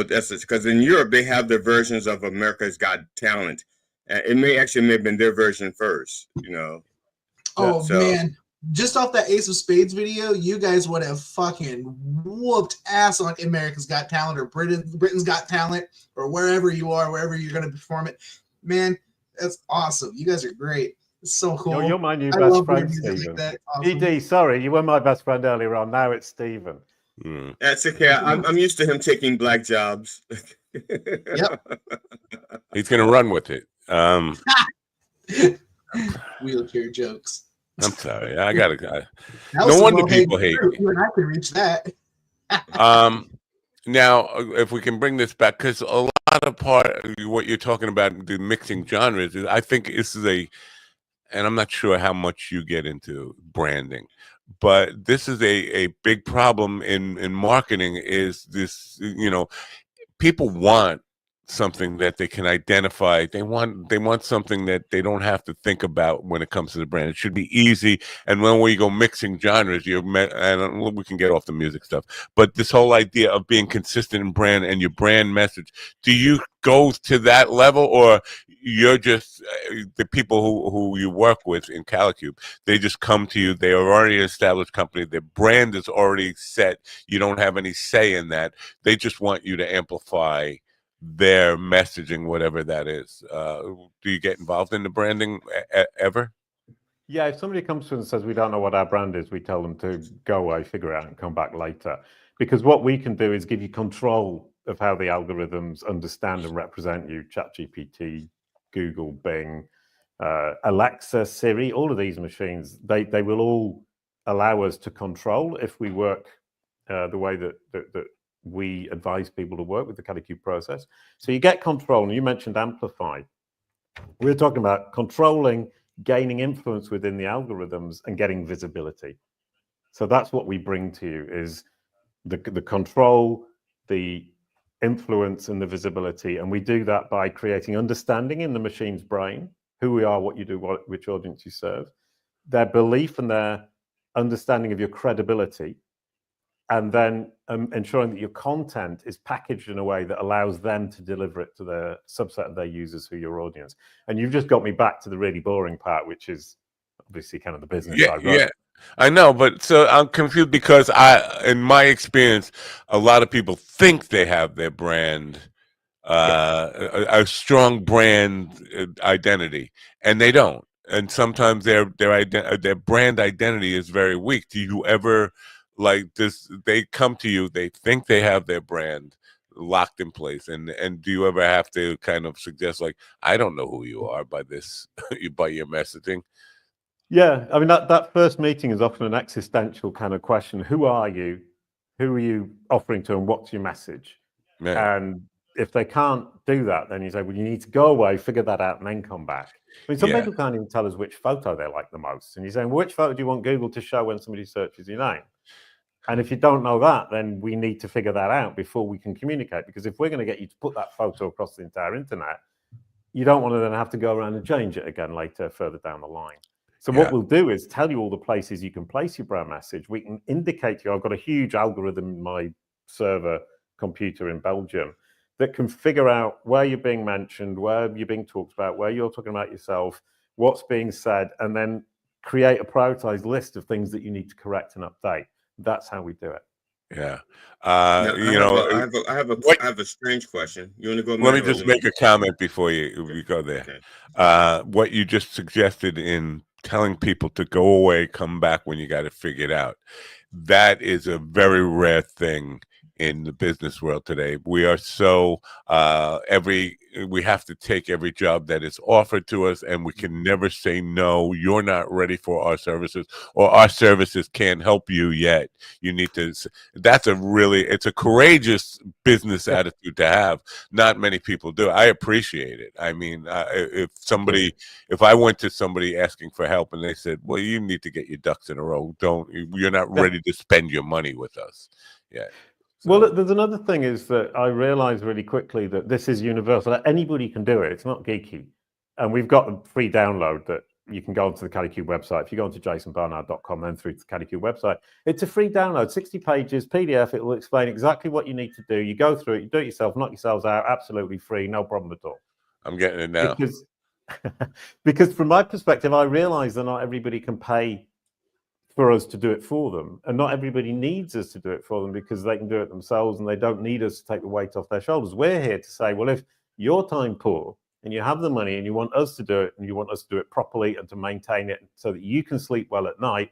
that's because in Europe they have their versions of America's Got Talent. It may have been their version first, you know. Oh man, just off that Ace of Spades video, you guys would have fucking whooped ass on America's Got Talent or Britain's Got Talent or wherever you are, wherever you're going to perform it. Man, that's awesome. You guys are great. It's so cool. You're my new best friend, Stephen. Like awesome. ED, sorry, you were my best friend earlier on. Now it's Stephen. That's okay. I'm used to him taking black jobs. Yep. He's going to run with it. Wheelchair jokes. I'm sorry. I got to. No wonder people hate me. You and I can reach that. Now, if we can bring this back, because a lot of what you're talking about, the mixing genres, I think this is and I'm not sure how much you get into branding, but this is a big problem in marketing. Is this, people want something that they can identify. They want something that they don't have to think about when it comes to the brand. It should be easy. And when we go mixing genres, and we can get off the music stuff, but this whole idea of being consistent in brand and your brand message, do you go to that level, or you're just the people who you work with in CaliCube, they just come to you, they are already an established company, their brand is already set, you don't have any say in that, they just want you to amplify their messaging, whatever that is? Do you get involved in the branding ever? Yeah, if somebody comes to us and says we don't know what our brand is, we tell them to go away, figure it out, and come back later. Because what we can do is give you control of how the algorithms understand and represent you. ChatGPT, Google, Bing, Alexa, Siri, all of these machines, they will all allow us to control if we work the way that we advise people to work with the CaliCube process. So you get control, and you mentioned amplify. We're talking about controlling, gaining influence within the algorithms, and getting visibility. So that's what we bring to you, is the control, the influence, and the visibility. And we do that by creating understanding in the machine's brain, who we are, what you do, which audience you serve, their belief and their understanding of your credibility, and then ensuring that your content is packaged in a way that allows them to deliver it to the subset of their users who are your audience. And you've just got me back to the really boring part, which is obviously kind of the business. Yeah, I know, but so I'm confused because in my experience, a lot of people think they have their brand, a strong brand identity, and they don't. And sometimes their brand identity is very weak. Do you ever, like this, they come to you, they think they have their brand locked in place, and do you ever have to kind of suggest, like, I don't know who you are by this, by your messaging? Yeah, I mean, that first meeting is often an existential kind of question. Who are you? Who are you offering to, and what's your message? Yeah. And if they can't do that, then you say, well, you need to go away, figure that out, and then come back. I mean, some people can't even tell us which photo they like the most. And you're saying, well, which photo do you want Google to show when somebody searches your name? And if you don't know that, then we need to figure that out before we can communicate. Because if we're going to get you to put that photo across the entire internet, you don't want to then have to go around and change it again later, further down the line. So what we'll do is tell you all the places you can place your brand message. We can indicate to you, I've got a huge algorithm in my server computer in Belgium that can figure out where you're being mentioned, where you're being talked about, where you're talking about yourself, what's being said, and then create a prioritized list of things that you need to correct and update. That's how we do it. Yeah. Now, You know, I have a strange question. You want to go? let me just make a comment before you go there. Okay. What you just suggested in telling people to go away, come back when you got it figured out, that is a very rare thing in the business world today. We are so we have to take every job that is offered to us, and we can never say no. You're not ready for our services, or our services can't help you yet. You need to. That's it's a courageous business attitude to have. Not many people do. I appreciate it. I mean, if I went to somebody asking for help and they said, "Well, you need to get your ducks in a row. You're not ready to spend your money with us yet." So. Well, there's another thing is that I realized really quickly that this is universal. Anybody can do it. It's not geeky. And we've got a free download that you can go onto the CaddyCube website. If you go onto jasonbarnard.com, then through to the CaddyCube website, it's a free download, 60 pages, PDF. It will explain exactly what you need to do. You go through it, you do it yourself, knock yourselves out, absolutely free, no problem at all. I'm getting it now. Because from my perspective, I realize that not everybody can pay for us to do it for them, and not everybody needs us to do it for them because they can do it themselves and they don't need us to take the weight off their shoulders. We're here to say, well, if you're time poor and you have the money and you want us to do it and you want us to do it properly and to maintain it so that you can sleep well at night,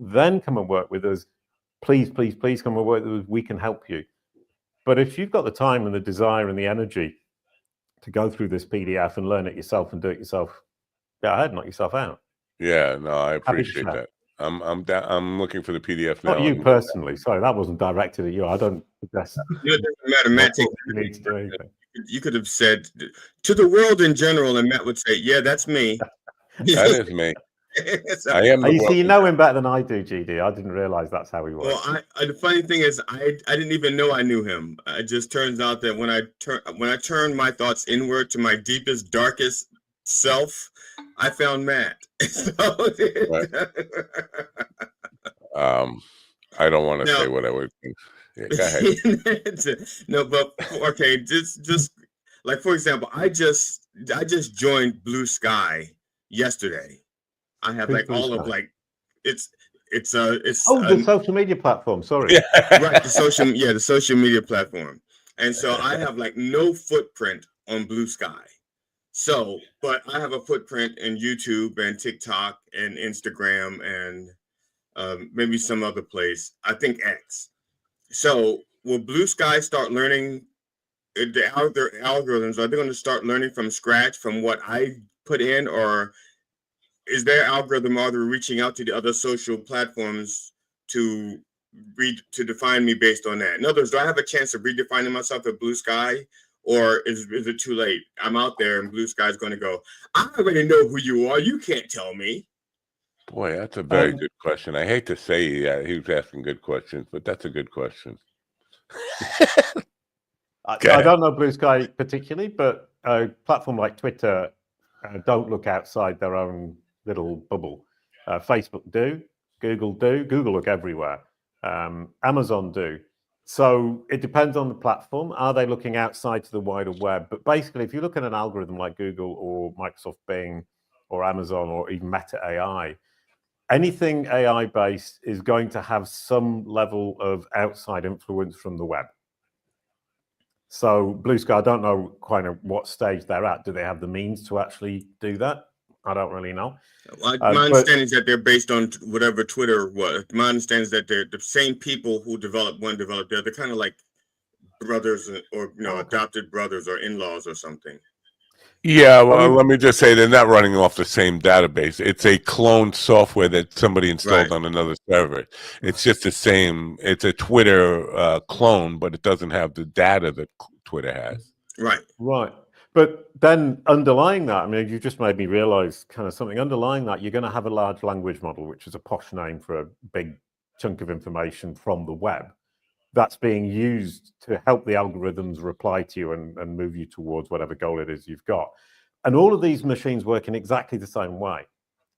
then come and work with us. Please, please, please come and work with us. We can help you. But if you've got the time and the desire and the energy to go through this PDF and learn it yourself and do it yourself, go ahead, knock yourself out. Yeah, no, I appreciate that. I'm looking for the PDF now. Not you personally. Sorry, that wasn't directed at you. I don't suggest. It doesn't matter, Matt. You need to do anything. You could have said to the world in general, and Matt would say, "Yeah, that's me." That is me. I am. You see, you know him better than I do, GD. I didn't realize that's how he was. Well, the funny thing is, I didn't even know I knew him. It just turns out that when I turn my thoughts inward to my deepest, darkest self, I found Matt. I don't want to say what I would think. Yeah, go ahead. No, but okay, just like for example, I just joined Blue Sky yesterday. I have like all of like it's the social media platform. Sorry, right, the social media platform, and so I have like no footprint on Blue Sky. So, but I have a footprint in YouTube and TikTok and Instagram and maybe some other place. I think X. So, will Blue Sky start learning their algorithms? Are they going to start learning from scratch from what I put in, or is their algorithm already reaching out to the other social platforms to define me based on that? In other words, do I have a chance of redefining myself at Blue Sky? Or is it too late? I'm out there and Blue Sky's going to go, I already know who you are. You can't tell me. Boy, that's a very good question. I hate to say he was asking good questions, but that's a good question. I don't know Blue Sky particularly, but a platform like Twitter don't look outside their own little bubble. Facebook do, Google do. Google look everywhere. Amazon do. So it depends on the platform. Are they looking outside to the wider web? But basically, if you look at an algorithm like Google or Microsoft Bing or Amazon or even Meta AI, anything AI-based is going to have some level of outside influence from the web. So Blue Sky, I don't know quite what stage they're at. Do they have the means to actually do that? I don't really know. My understanding is that they're based on whatever Twitter was. My understanding is that they're the same people who developed one developed the other. They're kind of like brothers or adopted brothers or in-laws or something. Yeah, well, let me just say they're not running off the same database. It's a cloned software that somebody installed on another server. It's just the same. It's a Twitter clone, but it doesn't have the data that Twitter has. Right. But then underlying that, I mean, you just made me realize kind of something. Underlying that, you're going to have a large language model, which is a posh name for a big chunk of information from the web that's being used to help the algorithms reply to you and move you towards whatever goal it is you've got. And all of these machines work in exactly the same way.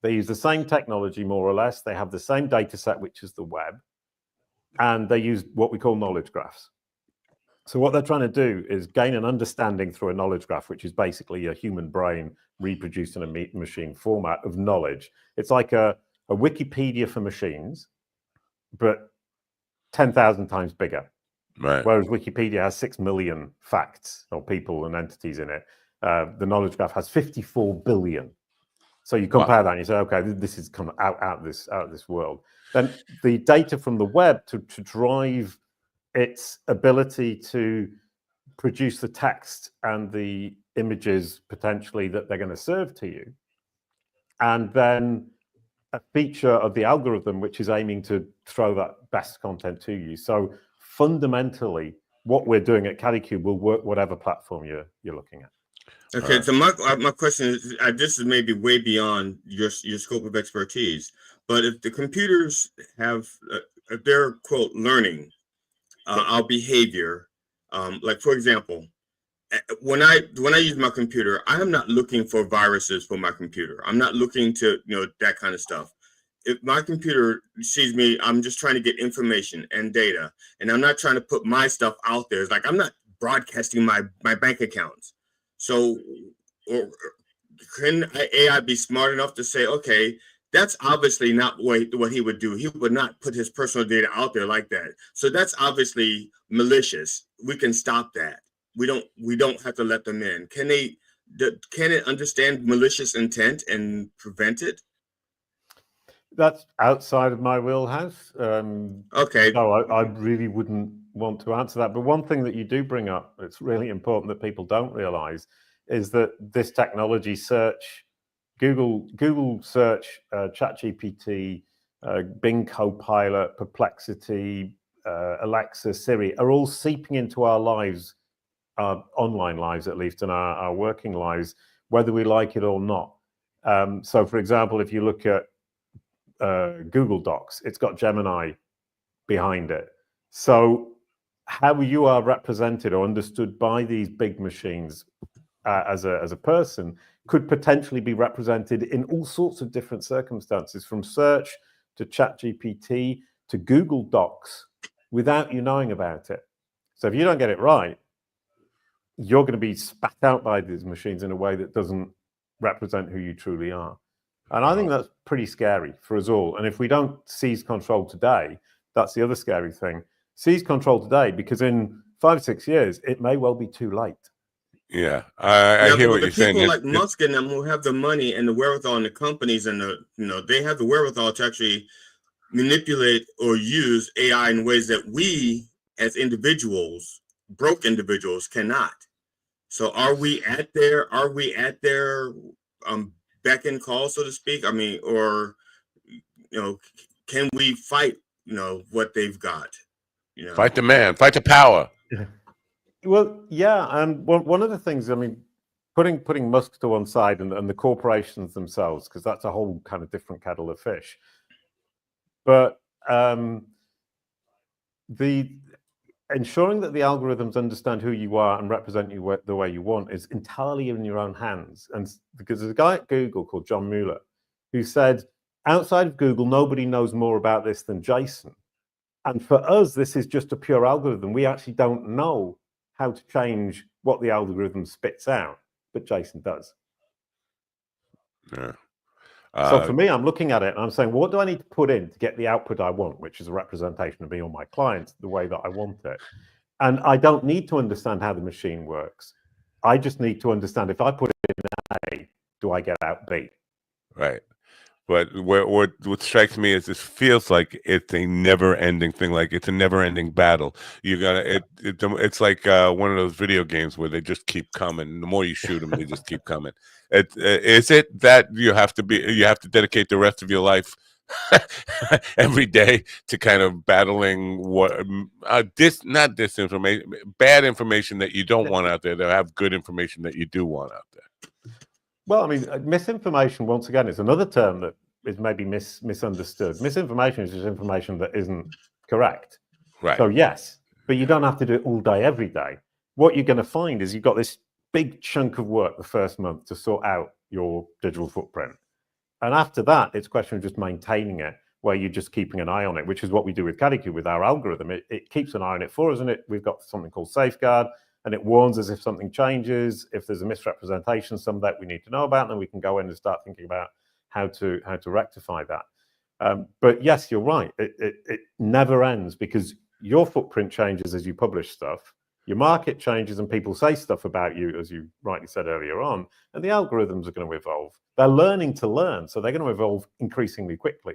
They use the same technology, more or less. They have the same data set, which is the web. And they use what we call knowledge graphs. So what they're trying to do is gain an understanding through a knowledge graph, which is basically a human brain reproduced in a machine format of knowledge. It's like a a Wikipedia for machines, but 10,000 times bigger. Right. Whereas Wikipedia has 6 million facts or people and entities in it. The knowledge graph has 54 billion. So you compare that and you say, okay, this is kind of out of this world. Then the data from the web to drive its ability to produce the text and the images potentially that they're going to serve to you. And then a feature of the algorithm, which is aiming to throw that best content to you. So fundamentally, what we're doing at CaddyCube will work whatever platform you're looking at. Okay, so my question is, this is maybe way beyond your scope of expertise, but if the computers have, if they're quote learning our behavior, like for example, when I use my computer, I am not looking for viruses for my computer. I'm not looking to that kind of stuff. If my computer sees me, I'm just trying to get information and data, and I'm not trying to put my stuff out there. It's like I'm not broadcasting my bank accounts. So, or can AI be smart enough to say, okay, that's obviously not what he would do. He would not put his personal data out there like that. So that's obviously malicious. We can stop that. We don't have to let them in. Can it understand malicious intent and prevent it? That's outside of my wheelhouse. Okay. So I really wouldn't want to answer that. But one thing that you do bring up, it's really important that people don't realize, is that this technology search, Google search, ChatGPT, Bing Copilot, Perplexity, Alexa, Siri, are all seeping into our lives, our online lives at least, and our working lives, whether we like it or not. So for example, if you look at Google Docs, it's got Gemini behind it. So how you are represented or understood by these big machines as a person could potentially be represented in all sorts of different circumstances, from search to ChatGPT to Google Docs, without you knowing about it. So if you don't get it right, you're going to be spat out by these machines in a way that doesn't represent who you truly are. And I think that's pretty scary for us all. And if we don't seize control today, that's the other scary thing. Seize control today, because in 5 or 6 years, it may well be too late. Yeah, I hear what you're saying. People like Musk and them who have the money and the wherewithal, and the companies and they have the wherewithal to actually manipulate or use AI in ways that we as individuals, broke individuals, cannot. So are we at their beck and call, so to speak? I mean, or can we fight what they've got? Fight the man, fight the power. Well, yeah, and one of the things, I mean, putting Musk to one side and the corporations themselves, because that's a whole kind of different kettle of fish. But the ensuring that the algorithms understand who you are and represent you the way you want is entirely in your own hands. And because there's a guy at Google called John Mueller who said, outside of Google, nobody knows more about this than Jason. And for us, this is just a pure algorithm. We actually don't know how to change what the algorithm spits out, but Jason does. Yeah. So for me, I'm looking at it and I'm saying, what do I need to put in to get the output I want, which is a representation of me or my clients the way that I want it? And I don't need to understand how the machine works. I just need to understand, if I put in A, do I get out B? Right. But what strikes me is this feels like it's a never-ending thing, like it's a never-ending battle. You gotta, it's like one of those video games where they just keep coming. The more you shoot them, they just keep coming. Is it that you have to dedicate the rest of your life every day to kind of battling not disinformation, bad information that you don't want out there, to have good information that you do want out there? Well, I mean, misinformation, once again, is another term that is maybe misunderstood. Misinformation is just information that isn't correct. Right. So yes, but you don't have to do it all day, every day. What you're going to find is you've got this big chunk of work the first month to sort out your digital footprint. And after that, it's a question of just maintaining it, where you're just keeping an eye on it, which is what we do with CaddyCube with our algorithm. It keeps an eye on it for us, and we've got something called Safeguard, and it warns us if something changes, if there's a misrepresentation, some that we need to know about, and then we can go in and start thinking about how to rectify that. But yes, you're right. It never ends because your footprint changes as you publish stuff. Your market changes and people say stuff about you, as you rightly said earlier on, and the algorithms are going to evolve. They're learning to learn, so they're going to evolve increasingly quickly.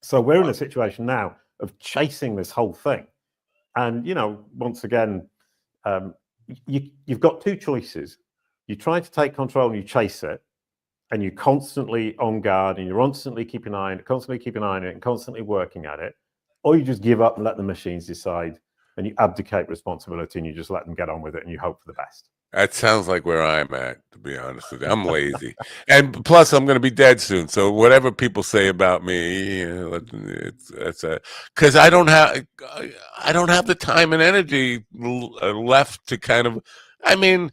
So we're in a situation now of chasing this whole thing. And, once again, you've got two choices. You try to take control and you chase it, and you're constantly on guard and you're constantly keeping an eye on it, and constantly working at it, or you just give up and let the machines decide and you abdicate responsibility and you just let them get on with it and you hope for the best. That sounds like where I'm at, to be honest with you. I'm lazy. And plus, I'm going to be dead soon. So whatever people say about me, it's because I don't have the time and energy left to kind of. I mean,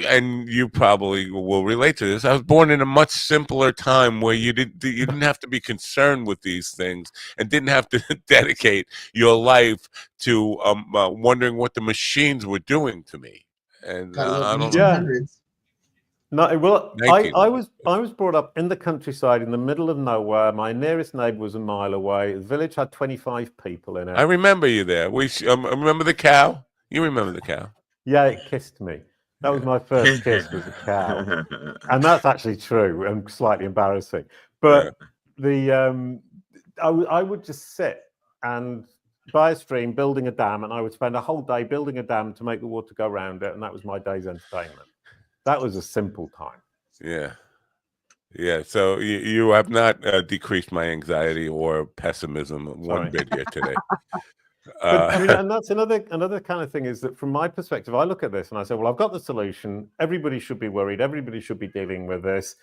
and you probably will relate to this. I was born in a much simpler time where you didn't have to be concerned with these things and didn't have to dedicate your life to wondering what the machines were doing to me. And I don't know. No, well, I was brought up in the countryside in the middle of nowhere. My nearest neighbor was a mile away. The village had 25 people in it. I remember you there. We remember the cow. You remember the cow? Yeah, it kissed me. That was my first kiss, was a cow, and that's actually true and slightly embarrassing. But I would just sit and by a stream building a dam, and I would spend a whole day building a dam to make the water go around it, and that was my day's entertainment. That was a simple time. Yeah. So you have not decreased my anxiety or pessimism one bit here today. But, I mean, and that's another kind of thing is that from my perspective, I look at this and I say, well, I've got the solution. Everybody should be worried. Everybody should be dealing with this.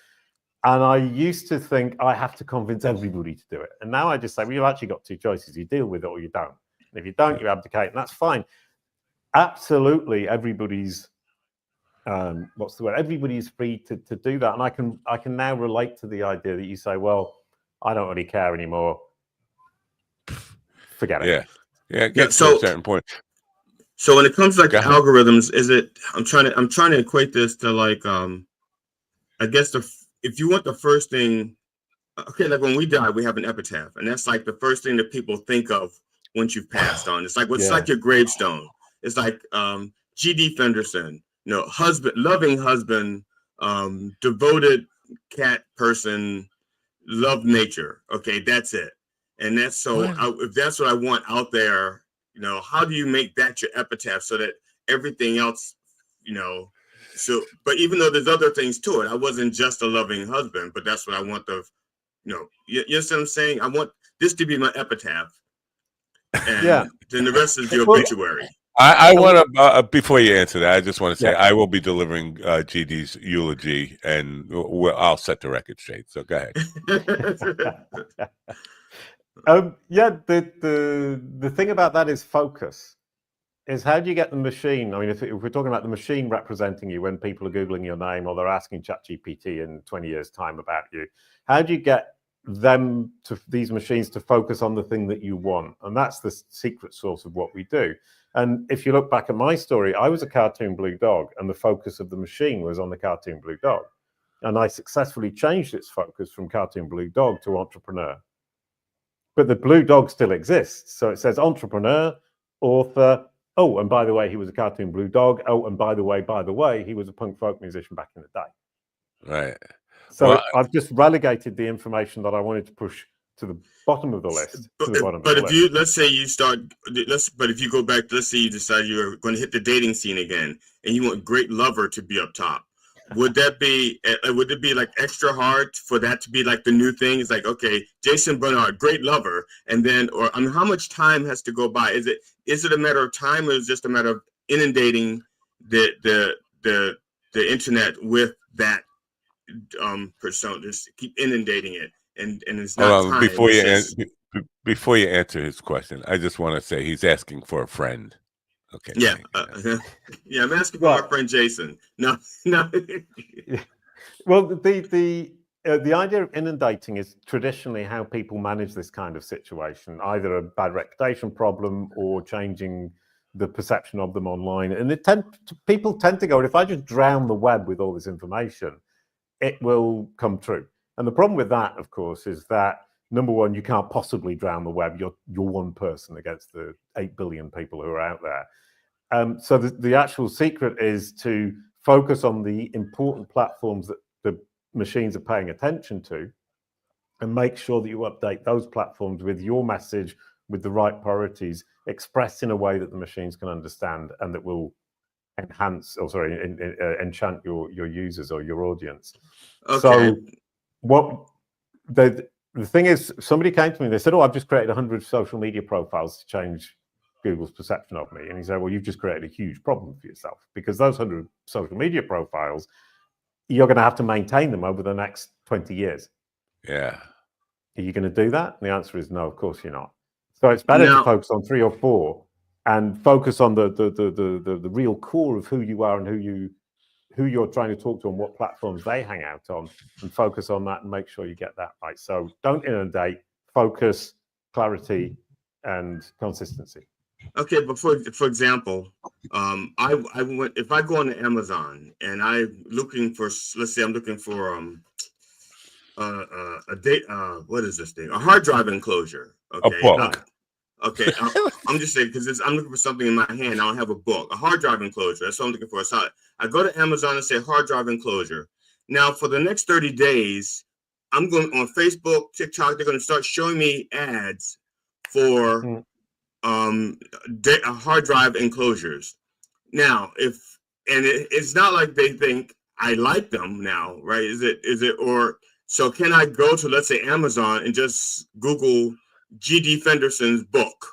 And I used to think I have to convince everybody to do it. And now I just say, well, you've actually got two choices. You deal with it or you don't. And if you don't, you abdicate, and that's fine. Absolutely, everybody's everybody's free to do that. And I can now relate to the idea that you say, well, I don't really care anymore. Forget it. Yeah, it gets to a certain point. So when it comes to algorithms, is it? I'm trying to equate this to I guess if you want the first thing, okay, like when we die, we have an epitaph, and that's like the first thing that people think of once you've passed on. It's like like your gravestone. It's like G.D. Fenderson, husband, loving husband, devoted cat person, love nature. Okay, that's it. And that's if that's what I want out there, how do you make that your epitaph so that everything else, but even though there's other things to it, I wasn't just a loving husband, but that's what I want you know what I'm saying? I want this to be my epitaph. And then the rest is your obituary. I want to, before you answer that, I just want to say I will be delivering GD's eulogy, and I'll set the record straight. So go ahead. The thing about that is focus. Is how do you get the machine? I mean, if we're talking about the machine representing you when people are Googling your name or they're asking ChatGPT in 20 years' time about you, how do you get these machines to focus on the thing that you want? And that's the secret source of what we do. And if you look back at my story, I was a cartoon blue dog, and the focus of the machine was on the cartoon blue dog. And I successfully changed its focus from cartoon blue dog to entrepreneur. But the blue dog still exists. So it says entrepreneur, author. Oh, and by the way, he was a cartoon blue dog. Oh, and by the way, he was a punk folk musician back in the day. Right. So I've just relegated the information that I wanted to push to the bottom of the list. But if you go back, let's say you decide you're going to hit the dating scene again, and you want great lover to be up top. Would it be like extra hard for that to be like the new thing? It's like, okay, Jason Bernard, great lover, and then, how much time has to go by? Is it a matter of time, or is it just a matter of inundating the internet with that persona? Just keep inundating it, and it's not time. Before you answer his question, I just want to say he's asking for a friend. Okay. Yeah. I'm asking for my friend Jason. No. Well, the idea of inundating is traditionally how people manage this kind of situation, either a bad reputation problem or changing the perception of them online. And people tend to go, if I just drown the web with all this information, it will come true. And the problem with that, of course, is that number one, you can't possibly drown the web. You're one person against the 8 billion people who are out there. So the actual secret is to focus on the important platforms that the machines are paying attention to, and make sure that you update those platforms with your message, with the right priorities, expressed in a way that the machines can understand and that will enhance, or sorry, enchant your users or your audience. Okay. So what the thing is, somebody came to me, they said, oh, I've just created 100 social media profiles to change Google's perception of me. And he said, well, you've just created a huge problem for yourself, because those 100 social media profiles, you're going to have to maintain them over the next 20 years. Yeah. Are you going to do that? And the answer is no, of course you're not. So it's better to focus on 3 or 4 and focus on the real core of who you are and who you're trying to talk to and what platforms they hang out on, and focus on that and make sure you get that right. So don't inundate, focus, clarity, and consistency. Okay, but for example, I went, if I go on Amazon and I'm looking for, let's say I'm looking for a date, what is this thing? A hard drive enclosure. Okay. A book. Okay. I'm just saying, because I'm looking for something in my hand. I don't have a book. A hard drive enclosure. That's what I'm looking for. So I go to Amazon and say hard drive enclosure. Now, for the next 30 days, I'm going on Facebook, TikTok. They're going to start showing me ads for hard drive enclosures. Now, it's not like they think I like them now, right? Is it, or so can I go to, let's say, Amazon and just Google G.D. Fenderson's book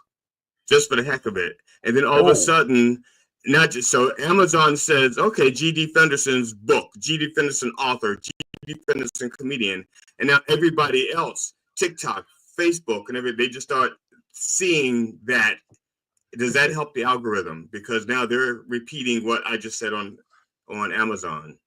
just for the heck of it? And then all of a sudden, not just so Amazon says, okay, G.D. Fenderson's book, G.D. Fenderson author, G.D. Fenderson comedian. And now everybody else, TikTok, Facebook, and everything, they just start seeing that. Does that help the algorithm? Because now they're repeating what I just said on Amazon.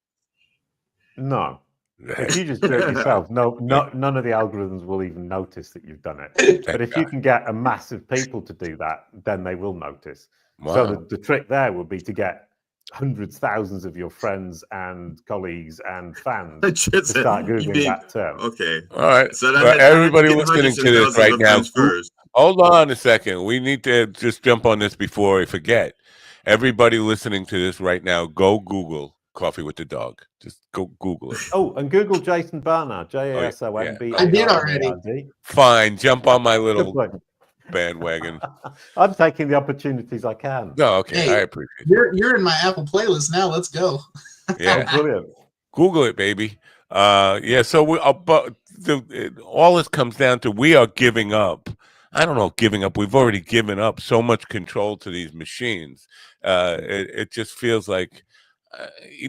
No. If you just do it yourself, none of the algorithms will even notice that you've done it. But if you can get a mass of people to do that, then they will notice. Wow. So the trick there would be to get hundreds, thousands of your friends and colleagues and fans to start Googling that term. Okay. All right. So everybody listening to this right now, hold on a second. We need to just jump on this before we forget. Everybody listening to this right now, go Google Coffee with the Dog. Just go Google it. Oh, and Google Jason Barnard, Jasonb. I did already. Fine, jump on my little bandwagon. I'm taking the opportunities I can. No, okay, hey, I appreciate it. You're in my Apple playlist now. Let's go. Yeah, brilliant. Google it, baby. Yeah. So but all this comes down to, we are giving up. I don't know, giving up. We've already given up so much control to these machines. It just feels like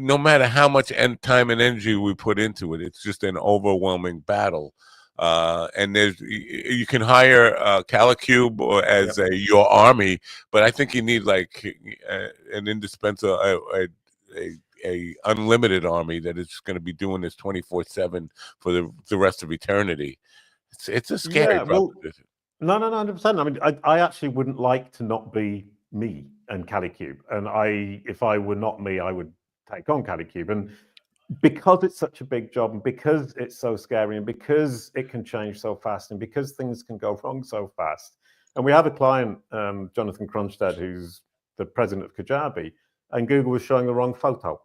no matter how much time and energy we put into it, it's just an overwhelming battle. And you can hire Calicube or as your army, but I think you need like an indispensable, a unlimited army that is going to be doing this 24/7 for the rest of eternity. It's a scary proposition. No, 100%. I mean, I actually wouldn't like to not be me and Calicube. And if I were not me, I would take on Calicube. And because it's such a big job, and because it's so scary, and because it can change so fast, and because things can go wrong so fast. And we have a client, Jonathan Cronstead, who's the president of Kajabi, and Google was showing the wrong photo.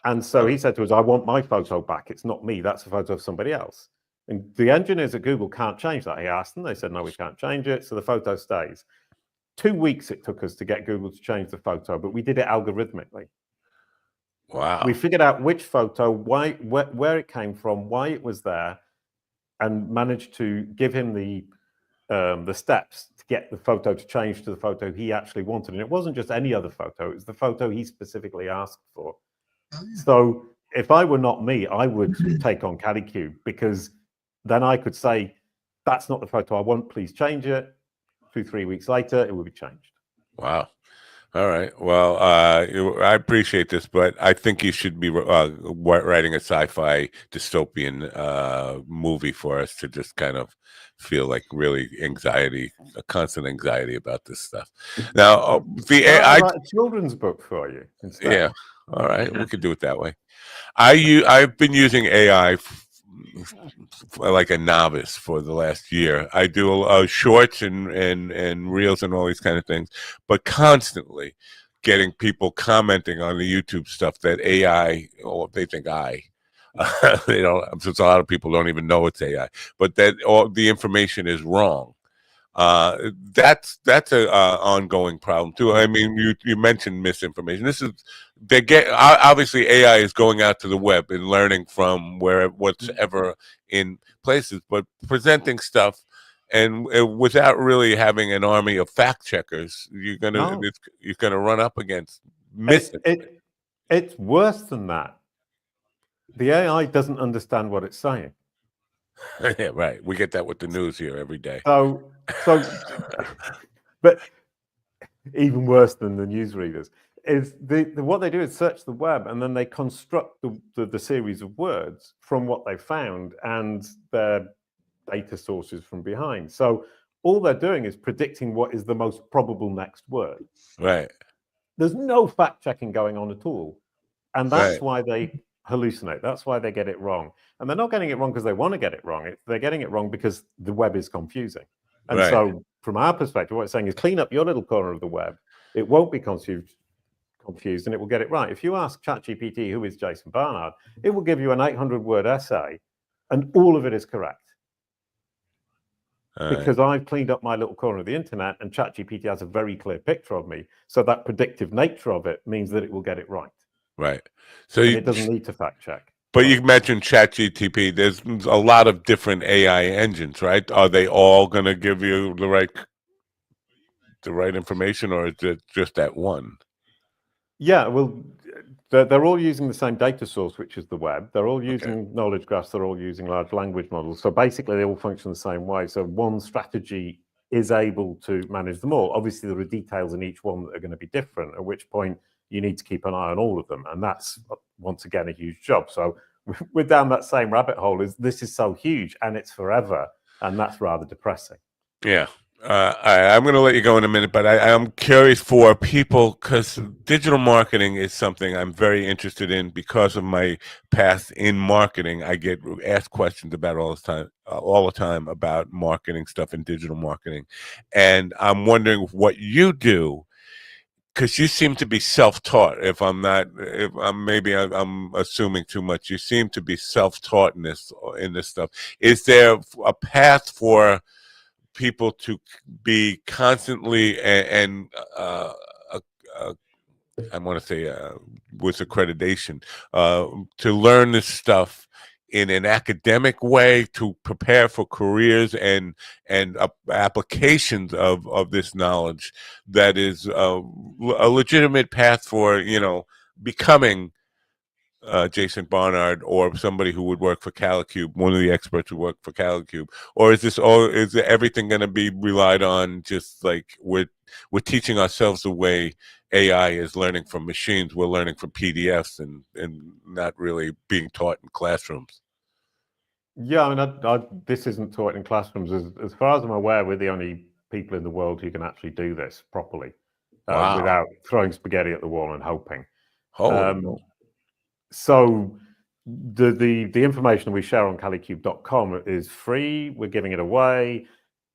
And so he said to us, I want my photo back. It's not me. That's a photo of somebody else. And the engineers at Google can't change that. He asked them. They said, no, we can't change it. So the photo stays. 2 weeks it took us to get Google to change the photo, but we did it algorithmically. Wow. We figured out which photo, where it came from, why it was there, and managed to give him the steps to get the photo to change to the photo he actually wanted. And it wasn't just any other photo. It was the photo he specifically asked for. Oh, yeah. So if I were not me, I would take on Calicube, because then I could say, that's not the photo I want, please change it. 2-3 weeks later, it will be changed. Wow. All right. Well, I appreciate this, but I think you should be writing a sci-fi dystopian movie for us to just kind of feel like really a constant anxiety about this stuff. Now, I'll write a children's book for you instead. Yeah. All right. We could do it that way. I've been using AI like a novice for the last year. I do shorts and reels and all these kind of things, but constantly getting people commenting on the YouTube stuff that AI, or they think you know, since a lot of people don't even know it's AI, but that all the information is wrong. That's a ongoing problem too. I mean, you mentioned misinformation. This is obviously AI is going out to the web and learning from whatever in places, but presenting stuff and without really having an army of fact checkers, you're gonna run up against misinformation. It's worse than that. The AI doesn't understand what it's saying. Yeah, right. We get that with the news here every day. So, but even worse than the newsreaders is what they do is search the web, and then they construct the series of words from what they found and their data sources from behind. So all they're doing is predicting what is the most probable next word. Right. There's no fact checking going on at all, and that's why they hallucinate. That's why they get it wrong. And they're not getting it wrong because they want to get it wrong. They're getting it wrong because the web is confusing. And so from our perspective, what it's saying is clean up your little corner of the web. It won't be confused and it will get it right. If you ask ChatGPT, who is Jason Barnard, it will give you an 800-word essay and all of it is correct. Because I've cleaned up my little corner of the internet and ChatGPT has a very clear picture of me. So that predictive nature of it means that it will get it right. Right. So it doesn't need to fact check. But you mentioned ChatGPT. There's a lot of different AI engines, right? Are they all going to give you the right information, or is it just that one? Yeah, well, they're all using the same data source, which is the web. They're all using knowledge graphs. They're all using large language models. So basically, they all function the same way. So one strategy is able to manage them all. Obviously, there are details in each one that are going to be different, at which point you need to keep an eye on all of them. And that's, once again, a huge job. So we're down that same rabbit hole. This is so huge and it's forever. And that's rather depressing. Yeah. I'm going to let you go in a minute, but I'm curious for people, because digital marketing is something I'm very interested in because of my past in marketing. I get asked questions about all the time about marketing stuff and digital marketing. And I'm wondering what you do, because you seem to be self-taught. I'm assuming too much. You seem to be self-taught in this stuff. Is there a path for people to be constantly I want to say with accreditation to learn this stuff in an academic way to prepare for careers and applications of this knowledge that is a legitimate path for becoming Jason Barnard, or somebody who would work for CaliCube, one of the experts who work for CaliCube? Or is everything going to be relied on just like we're teaching ourselves the way AI is learning from machines? We're learning from PDFs and not really being taught in classrooms. Yeah, I mean, this isn't taught in classrooms. As far as I'm aware, we're the only people in the world who can actually do this properly without throwing spaghetti at the wall and hoping. So the information we share on calicube.com is free. We're giving it away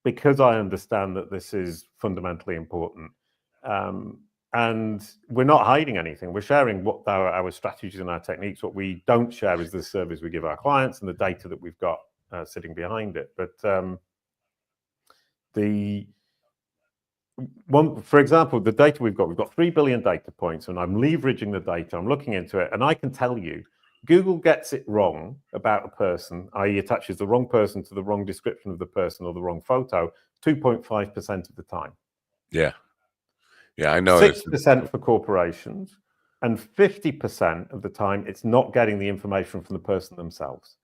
because I understand that this is fundamentally important. And we're not hiding anything. We're sharing what our strategies and our techniques. What we don't share is the service we give our clients and the data that we've got sitting behind it. But for example, the data we've got 3 billion data points, and I'm leveraging the data. I'm looking into it, and I can tell you, Google gets it wrong about a person, i.e. attaches the wrong person to the wrong description of the person or the wrong photo, 2.5% of the time. Yeah. Yeah, I know. 6% for corporations, and 50% of the time, it's not getting the information from the person themselves.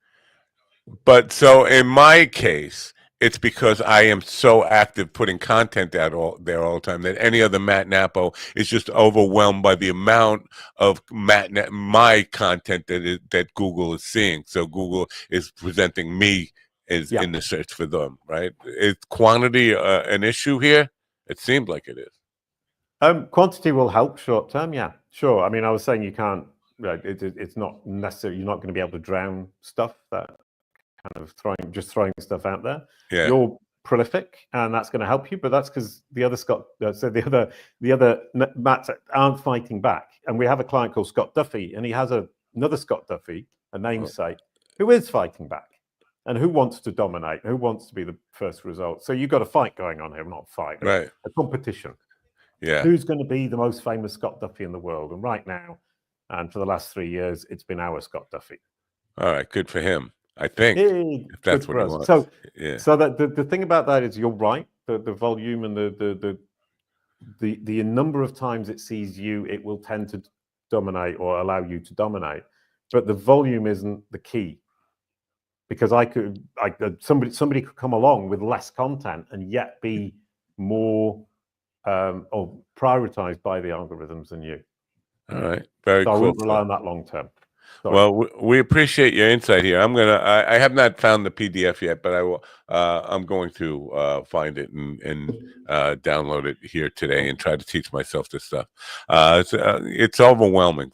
But so in my case, it's because I am so active putting content out there all the time that any other Matt Napo is just overwhelmed by the amount of my content that Google is seeing. So Google is presenting me as in the search for them, right? Is quantity an issue here? It seems like it is. Quantity will help short term, yeah, sure. I mean, I was saying you can't. It's not necessary. You're not going to be able to drown stuff that kind of throwing stuff out there. Yeah. You're prolific, and that's going to help you. But that's because the other Matts aren't fighting back. And we have a client called Scott Duffy, and he has another Scott Duffy, a namesake, who is fighting back and who wants to dominate, who wants to be the first result. So you've got a fight going on here, not a fight, right? A competition. Yeah. Who's going to be the most famous Scott Duffy in the world? And right now, and for the last 3 years, it's been our Scott Duffy. All right, good for him. I think if that's what he wants. So, yeah. So that the thing about that is, you're right. The volume and the number of times it sees you, it will tend to dominate or allow you to dominate. But the volume isn't the key, because somebody could come along with less content and yet be more or prioritized by the algorithms than you. All right, very so cool. I wouldn't rely on that long term. Sorry. Well, we appreciate your insight here. I have not found the PDF yet, but I will. I'm going to find it and download it here today and try to teach myself this stuff. It's overwhelming,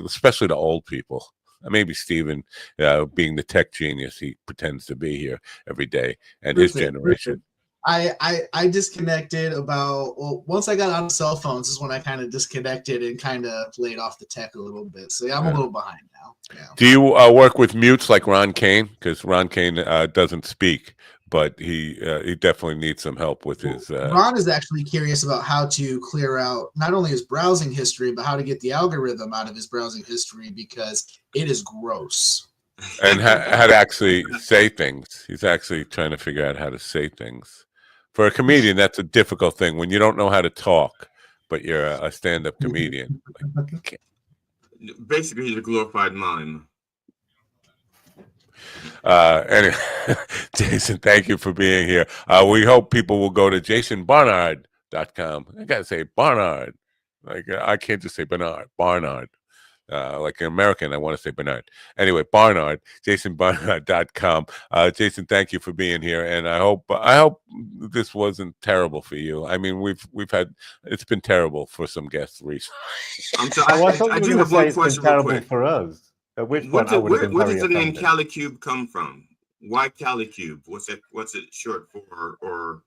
especially to old people. Maybe Steven, being the tech genius he pretends to be here every day, and his generation. I disconnected once I got on cell phones is when I kind of disconnected and kind of laid off the tech a little bit. So yeah, I'm a little behind now. Yeah. Do you work with mutes like Ron Kane? Because Ron Kane doesn't speak, but he definitely needs some help with his. Ron is actually curious about how to clear out not only his browsing history, but how to get the algorithm out of his browsing history, because it is gross. And how to actually say things. He's actually trying to figure out how to say things. For a comedian, that's a difficult thing when you don't know how to talk, but you're a stand-up comedian. Basically, he's a glorified mime. Anyway, Jason, thank you for being here. We hope people will go to jasonbarnard.com. I gotta say Barnard. Like I can't just say Barnard. Like an American, I want to say Bernard. Anyway, Barnard, jasonbarnard.com. Jason, thank you for being here, and I hope this wasn't terrible for you. I mean, we've had, it's been terrible for some guests recently. I'm sorry. I do have one question real quick. For us. At which where does the name CaliCube come from? Why CaliCube? What's it short for or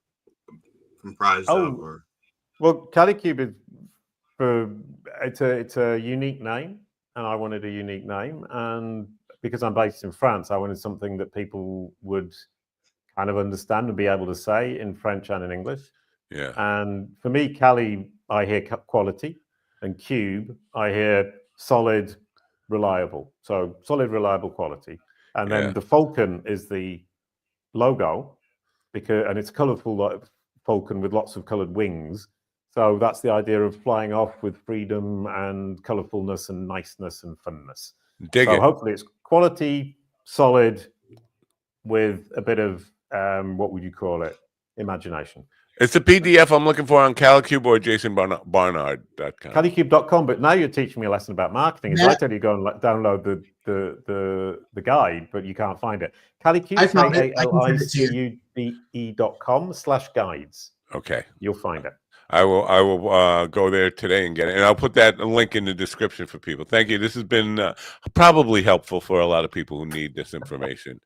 comprised of? Or? Well, CaliCube is it's a unique name. And I wanted a unique name, and because I'm based in France, I wanted something that people would kind of understand and be able to say in French and in English. Yeah. And for me, Cali, I hear quality, and Cube, I hear solid, reliable. So solid, reliable quality. And then the falcon is the logo, and it's colourful like falcon with lots of coloured wings. So that's the idea of flying off with freedom and colourfulness and niceness and funness. So hopefully it's quality, solid, with a bit of, what would you call it? Imagination. It's a PDF I'm looking for on CaliCube or jasonbarnard.com. CaliCube.com, but now you're teaching me a lesson about marketing. I tell you go and download the guide, but you can't find it. CaliCube, CaliCube.com/guides. Okay. You'll find it. I will go there today and get it, and I'll put that link in the description for people. Thank you. This has been probably helpful for a lot of people who need this information.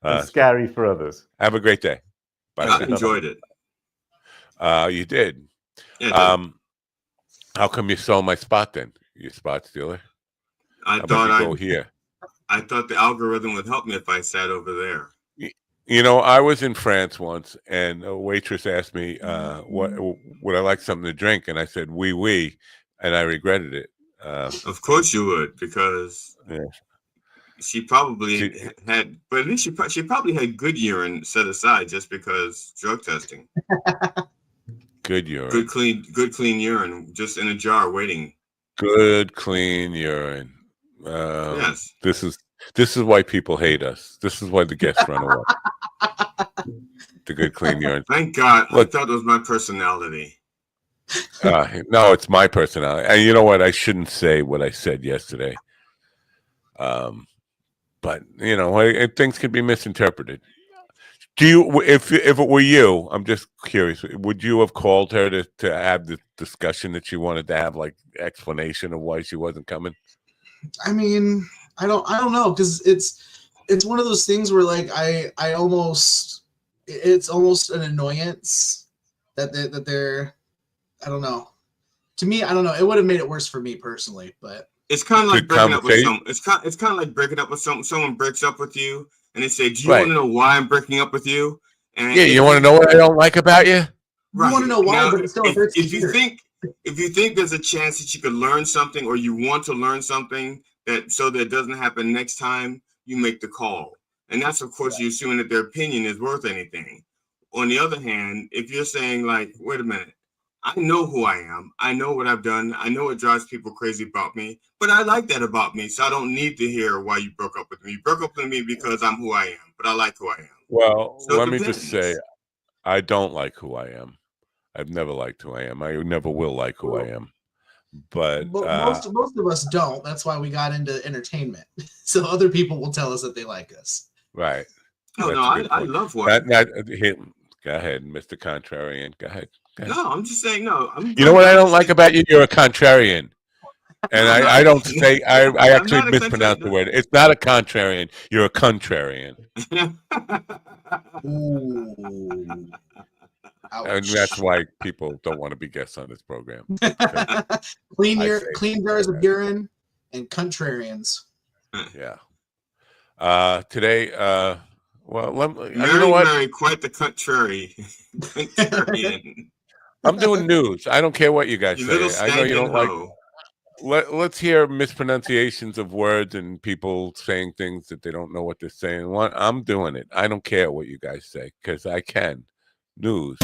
And scary for others. Have a great day. Bye. I enjoyed it. You did. Yeah, how come you stole my spot then? You spot stealer? I thought the algorithm would help me if I sat over there. You know, I was in France once, and a waitress asked me, would I like something to drink? And I said, oui, and I regretted it. Of course you would, because she probably had, but at least she probably had good urine set aside just because drug testing. Good urine. Good clean urine, just in a jar waiting. Good clean urine. Yes. This is why people hate us. This is why the guests run away. The good clean urine. Thank God. Look, I thought it was my personality. No, it's my personality. And you know what? I shouldn't say what I said yesterday. But you know, things can be misinterpreted. Do you, if it were you, I'm just curious, would you have called her to have the discussion that she wanted to have, like explanation of why she wasn't coming? I mean, I don't know, because it's one of those things where like I almost, it's almost an annoyance that they're I don't know. To me, I don't know. It would have made it worse for me personally, but it's kind of like breaking up with someone. It's kind of like breaking up with someone. Someone breaks up with you, and they say, "Do you want to know why I'm breaking up with you?" And yeah, you want to know what I don't like about you? Right. You want to know why, now, but it's still hurts to hear. If you think there's a chance that you could learn something, or you want to learn something that so that it doesn't happen next time, you make the call, and that's of course you assuming that their opinion is worth anything. On the other hand, if you're saying like, "Wait a minute. I know who I am. I know what I've done. I know what drives people crazy about me, but I like that about me, so I don't need to hear why you broke up with me. You broke up with me because I'm who I am, but I like who I am." Well, so let me just say, I don't like who I am. I've never liked who I am. I never will like who I am. But most of us don't. That's why we got into entertainment. So other people will tell us that they like us. Right. No, I love what. Go ahead, Mr. Contrarian. Go ahead. No, I'm just saying. No, you know what I don't like about you? You're a contrarian, and I don't say. I actually mispronounce the word. It's not a contrarian. You're a contrarian. Ooh. And that's why people don't want to be guests on this program. Clean jars of urine and contrarians. Yeah. Today, well, you know what? Mary, quite the contrary. Contrarian. I'm doing news. I don't care what you guys say. I know you don't like. Let's hear mispronunciations of words and people saying things that they don't know what they're saying. I'm doing it. I don't care what you guys say because I can. News.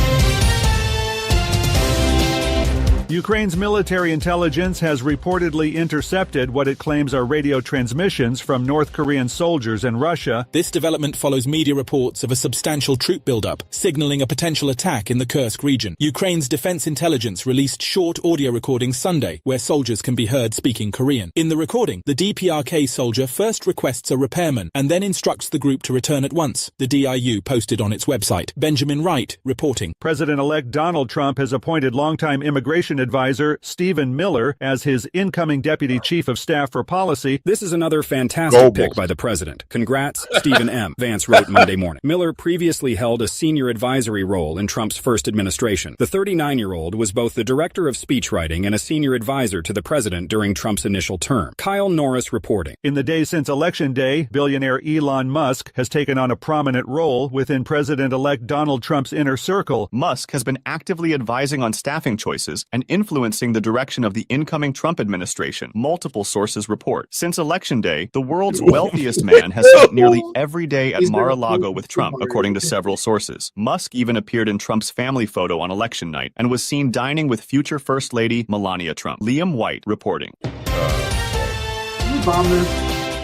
Ukraine's military intelligence has reportedly intercepted what it claims are radio transmissions from North Korean soldiers in Russia. This development follows media reports of a substantial troop buildup, signaling a potential attack in the Kursk region. Ukraine's defense intelligence released short audio recordings Sunday, where soldiers can be heard speaking Korean. In the recording, the DPRK soldier first requests a repairman and then instructs the group to return at once, the DIU posted on its website. Benjamin Wright reporting. President-elect Donald Trump has appointed longtime immigration advisor Stephen Miller as his incoming deputy chief of staff for policy. This is another fantastic pick by the president. Congrats, Stephen M., Vance wrote Monday morning. Miller previously held a senior advisory role in Trump's first administration. The 39-year-old was both the director of speechwriting and a senior advisor to the president during Trump's initial term. Kyle Norris reporting. In the days since Election Day, billionaire Elon Musk has taken on a prominent role within President-elect Donald Trump's inner circle. Musk has been actively advising on staffing choices and influencing the direction of the incoming Trump administration, multiple sources report. Since Election Day, the world's wealthiest man has spent nearly every day at Mar-a-Lago with Trump, according to several sources. Musk even appeared in Trump's family photo on election night and was seen dining with future First Lady Melania Trump. Liam White reporting.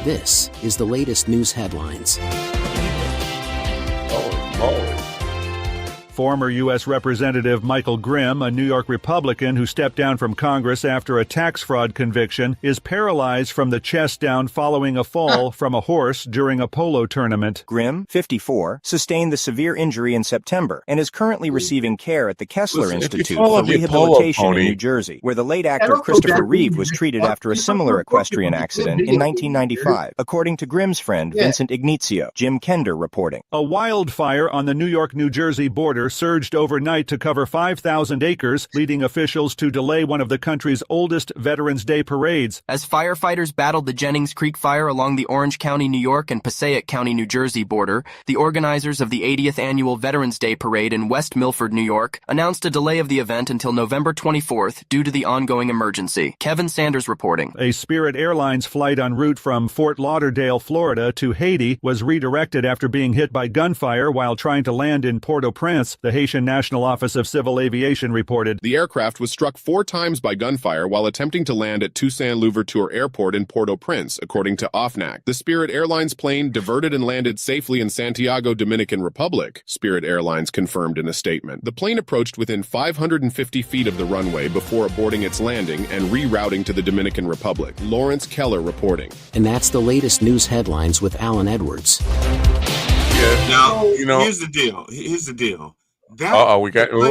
This is the latest news headlines. Holy moly. Former U.S. Representative Michael Grimm, a New York Republican who stepped down from Congress after a tax fraud conviction, is paralyzed from the chest down following a fall from a horse during a polo tournament. Grimm, 54, sustained the severe injury in September and is currently receiving care at the Kessler Institute for Rehabilitation in New Jersey, where the late actor Christopher Reeve was treated after a similar equestrian accident in 1995, according to Grimm's friend Vincent Ignizio. Jim Kender reporting. A wildfire on the New York-New Jersey border surged overnight to cover 5,000 acres, leading officials to delay one of the country's oldest Veterans Day parades. As firefighters battled the Jennings Creek fire along the Orange County, New York and Passaic County, New Jersey border, the organizers of the 80th Annual Veterans Day Parade in West Milford, New York, announced a delay of the event until November 24th due to the ongoing emergency. Kevin Sanders reporting. A Spirit Airlines flight en route from Fort Lauderdale, Florida to Haiti was redirected after being hit by gunfire while trying to land in Port-au-Prince, the Haitian National Office of Civil Aviation reported. The aircraft was struck 4 times by gunfire while attempting to land at Toussaint Louverture Airport in Port-au-Prince, according to OFNAC. The Spirit Airlines plane diverted and landed safely in Santiago, Dominican Republic, Spirit Airlines confirmed in a statement. The plane approached within 550 feet of the runway before aborting its landing and rerouting to the Dominican Republic. Lawrence Keller reporting. And that's the latest news headlines with Alan Edwards. Yeah, now, here's the deal.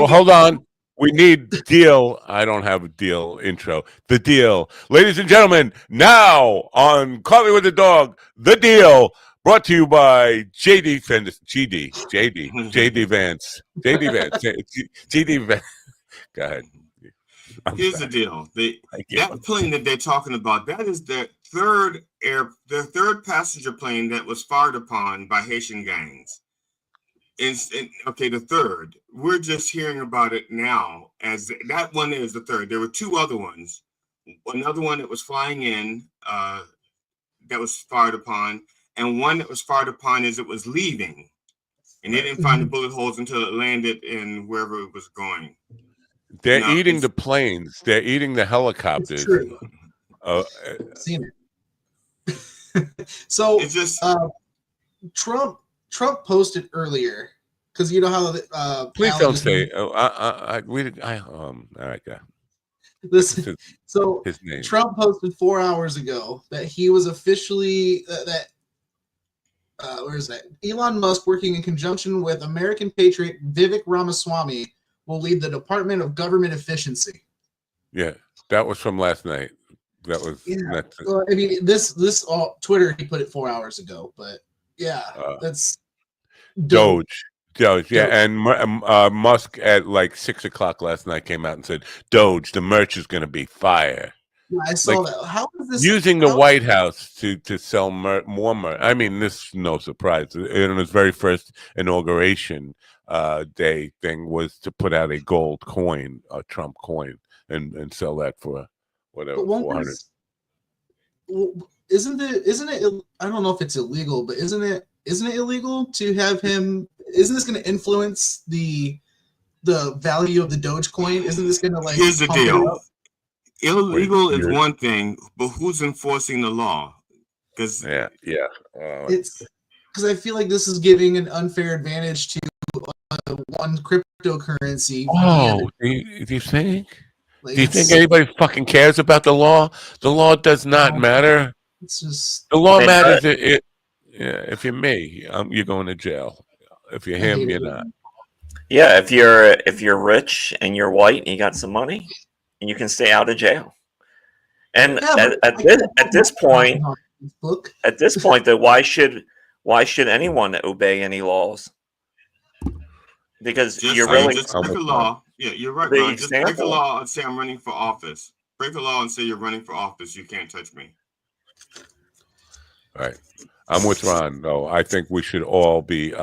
Hold on. We need deal. I don't have a deal intro. The deal. Ladies and gentlemen, now on Coffee with the Dog, the deal, Brought to you by JD Vance. JD Vance. JD Vance. Go ahead. Here's the deal. That plane that they're talking about, that is their third passenger plane that was fired upon by Haitian gangs. Okay, the third. We're just hearing about it now as that one is the third. There were two other ones. Another one that was flying in that was fired upon, and one that was fired upon as it was leaving. And they didn't find the bullet holes until it landed in wherever it was going. They're eating the planes. They're eating the helicopters. Seen it. So it's just Trump posted earlier because you know how please don't say all right, guy. Listen, so Trump posted 4 hours ago that he was officially where is that? Elon Musk, working in conjunction with American patriot Vivek Ramaswamy, will lead the Department of Government Efficiency. Yeah, that was from last night. That was. Yeah. Well, I mean, this Twitter, he put it 4 hours ago, but yeah, that's Doge. Yeah, and Musk at like 6 o'clock last night came out and said, "Doge, the merch is going to be fire." Yeah, I saw that. How is this using the White House to sell more merch? I mean, this is no surprise. In his very first inauguration day thing was to put out a gold coin, a Trump coin, and sell that for whatever 400. Isn't it? I don't know if it's illegal, but isn't it illegal to have him? Isn't this going to influence the value of the Dogecoin? Isn't this going to like? Here's the deal. Illegal is one thing, but who's enforcing the law? Because it's because I feel like this is giving an unfair advantage to one cryptocurrency. Oh, do you think? Like, do you think anybody fucking cares about the law? The law does not matter. It's just the law matters. If you're me, you're going to jail. If you're him, you're not. Yeah, if you're rich and you're white and you got some money, and you can stay out of jail. And at this point, that why should anyone obey any laws? Because you're really just break the law. Yeah, you're right, Ron. Just break the law and say I'm running for office. Break the law and say you're running for office. You can't touch me. All right. I'm with Ron, though. I think we should all be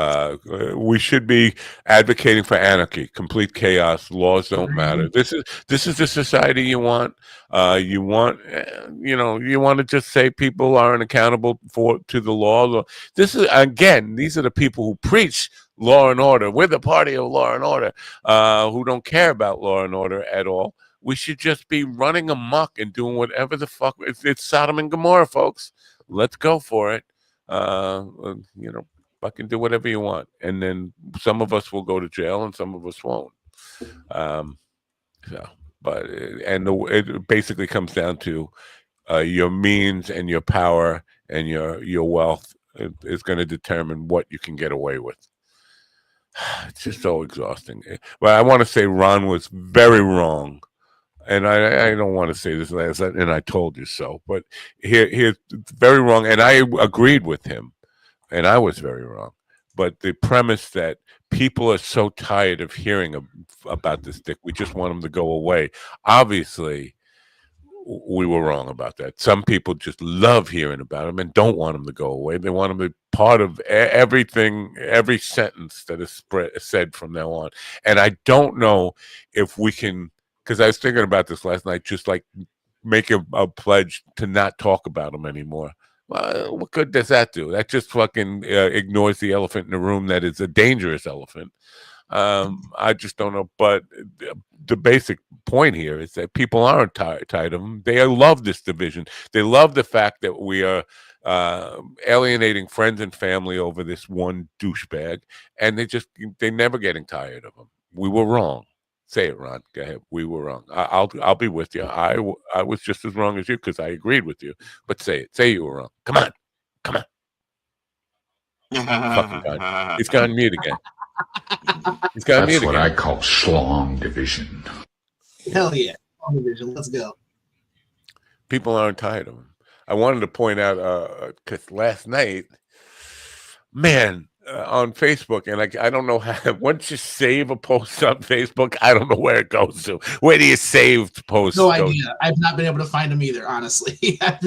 advocating for anarchy, complete chaos. Laws don't matter. This is the society you want. You want to just say people aren't accountable to the law. This is, again, these are the people who preach law and order. We're the party of law and order, who don't care about law and order at all. We should just be running amok and doing whatever the fuck. It's Sodom and Gomorrah, folks. Let's go for it. Fucking do whatever you want, and then some of us will go to jail and some of us won't. It basically comes down to your means and your power and your wealth is going to determine what you can get away with. It's just so exhausting. But I want to say Ron was very wrong. And I don't want to say this last, and I told you so, but here's very wrong. And I agreed with him, and I was very wrong. But the premise that people are so tired of hearing about this dick, we just want them to go away. Obviously, we were wrong about that. Some people just love hearing about them and don't want them to go away. They want them to be part of everything, every sentence that is said from now on. And I don't know if we can. Because I was thinking about this last night, just like make a pledge to not talk about them anymore. Well, what good does that do? That just fucking ignores the elephant in the room that is a dangerous elephant. I just don't know. But the basic point here is that people aren't tired of them. They love this division. They love the fact that we are alienating friends and family over this one douchebag. And they're never getting tired of them. We were wrong. Say it, Ron. Go ahead. We were wrong. I'll be with you. I was just as wrong as you because I agreed with you. But say it. Say you were wrong. Come on. Fucking God. He's gone mute again. That's what I call schlong division. Hell yeah. Schlong division. Let's go. People aren't tired of him. I wanted to point out because last night man, on Facebook, and I don't know how. Once you save a post on Facebook, I don't know where it goes to. Where do you save posts? No idea. I've not been able to find them either. Honestly, I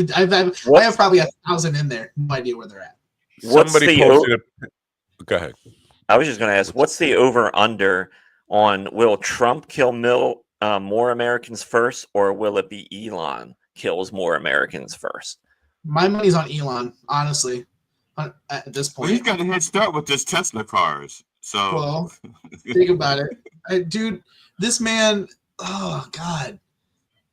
have probably 1,000 in there. No idea where they're at. Somebody posted. Go ahead. I was just going to ask, what's the over under on will Trump kill more Americans first, or will it be Elon kills more Americans first? My money's on Elon, honestly. At this point, well, he's got a head start with his Tesla cars. So, well, think about it, dude. This man, oh god,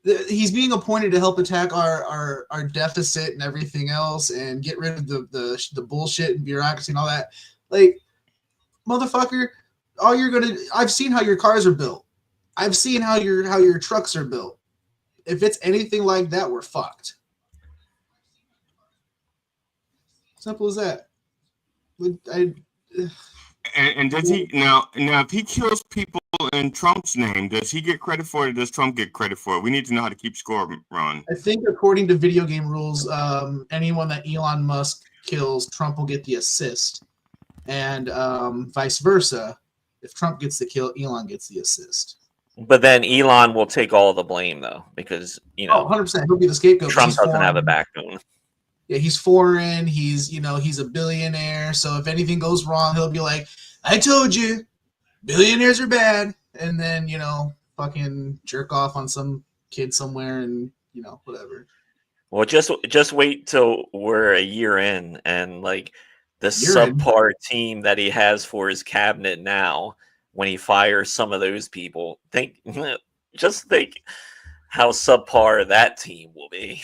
he's being appointed to help attack our deficit and everything else, and get rid of the bullshit and bureaucracy and all that. Like, motherfucker, I've seen how your cars are built. I've seen how your trucks are built. If it's anything like that, we're fucked. Simple as that. And does he now if he kills people in Trump's name, does he get credit for it, or does Trump get credit for it? We need to know how to keep score, Ron. I think according to video game rules, anyone that Elon Musk kills, Trump will get the assist, and vice versa. If Trump gets the kill, Elon gets the assist. But then Elon will take all the blame, though, because 100%, he'll be the scapegoat. Trump doesn't have a backbone. Yeah, he's foreign. He's a billionaire. So if anything goes wrong, he'll be like, "I told you, billionaires are bad," and then fucking jerk off on some kid somewhere, and whatever. Well, just wait till we're a year in, and like the subpar team that he has for his cabinet now, when he fires some of those people, just think how subpar that team will be.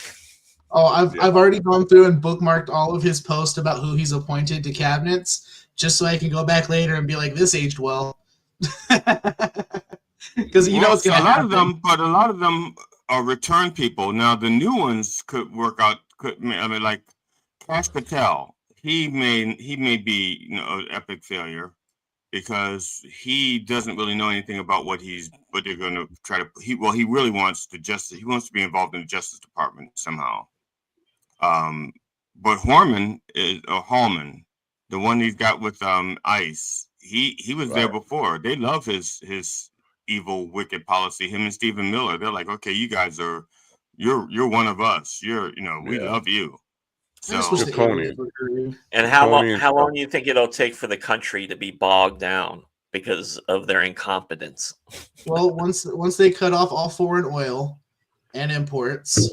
Oh, I've already gone through and bookmarked all of his posts about who he's appointed to cabinets, just so I can go back later and be like, this aged well. Because a lot of them are return people. Now the new ones could work out. Like Kash Patel, he may be an epic failure because he doesn't really know anything about what they're going to try to. He really wants he wants to be involved in the Justice Department somehow. But Hallman, the one he's got with ICE, he was there before. They love his evil, wicked policy. Him and Stephen Miller, they're like, okay, you guys you're one of us. We love you. So, and how long do you think it'll take for the country to be bogged down because of their incompetence? Well, once they cut off all foreign oil and exports,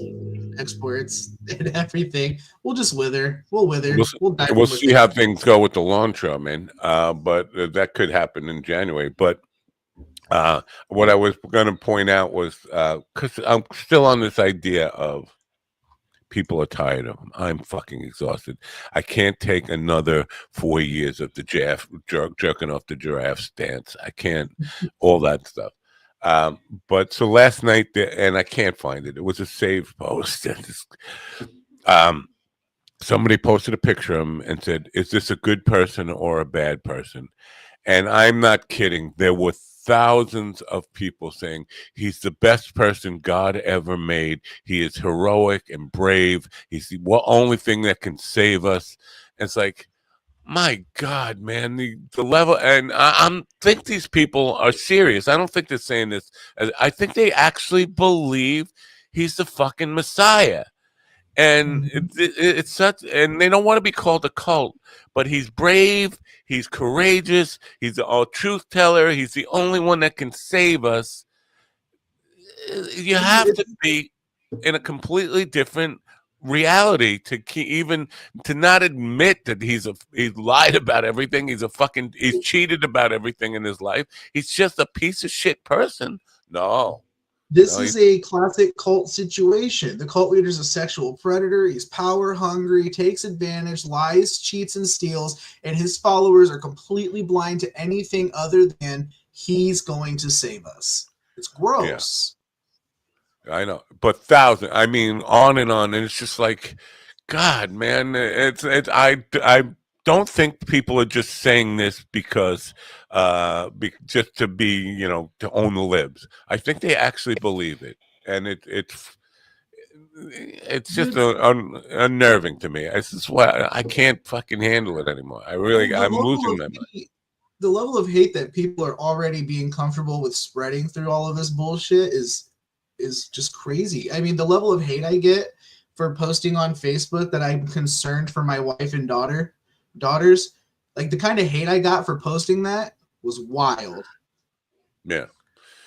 and everything, we'll just wither. We'll wither. We'll see how things go with the longshoremen, but that could happen in January. But what I was going to point out was because I'm still on this idea of people are tired of them. I'm fucking exhausted. I can't take another 4 years of the jerking off the giraffe stance. I can't, all that stuff. But so last night, and I can't find it. It was a saved post. Somebody posted a picture of him and said, "Is this a good person or a bad person?" And I'm not kidding. There were thousands of people saying he's the best person God ever made. He is heroic and brave. He's the only thing that can save us. And it's like, my God, man, the level, and I think these people are serious. I don't think they're saying this. I think they actually believe he's the fucking Messiah. And it's such, and they don't want to be called a cult, but he's brave, he's courageous, he's a truth teller, he's the only one that can save us. You have to be in a completely different reality to not admit that he's lied about everything. He's cheated about everything in his life. He's just a piece of shit person. No. This is a classic cult situation. The cult leader is a sexual predator. He's power hungry, takes advantage, lies, cheats, and steals, and his followers are completely blind to anything other than he's going to save us. It's gross. Yeah. I know, but thousands. I mean, on, and it's just like, God, man. I don't think people are just saying this because just to be, to own the libs. I think they actually believe it, and it's just unnerving to me. It's just why I can't fucking handle it anymore. I'm losing my mind. The level of hate that people are already being comfortable with spreading through all of this bullshit is just crazy. I mean, the level of hate I get for posting on Facebook that I'm concerned for my wife and daughters, like the kind of hate I got for posting that was wild. Yeah.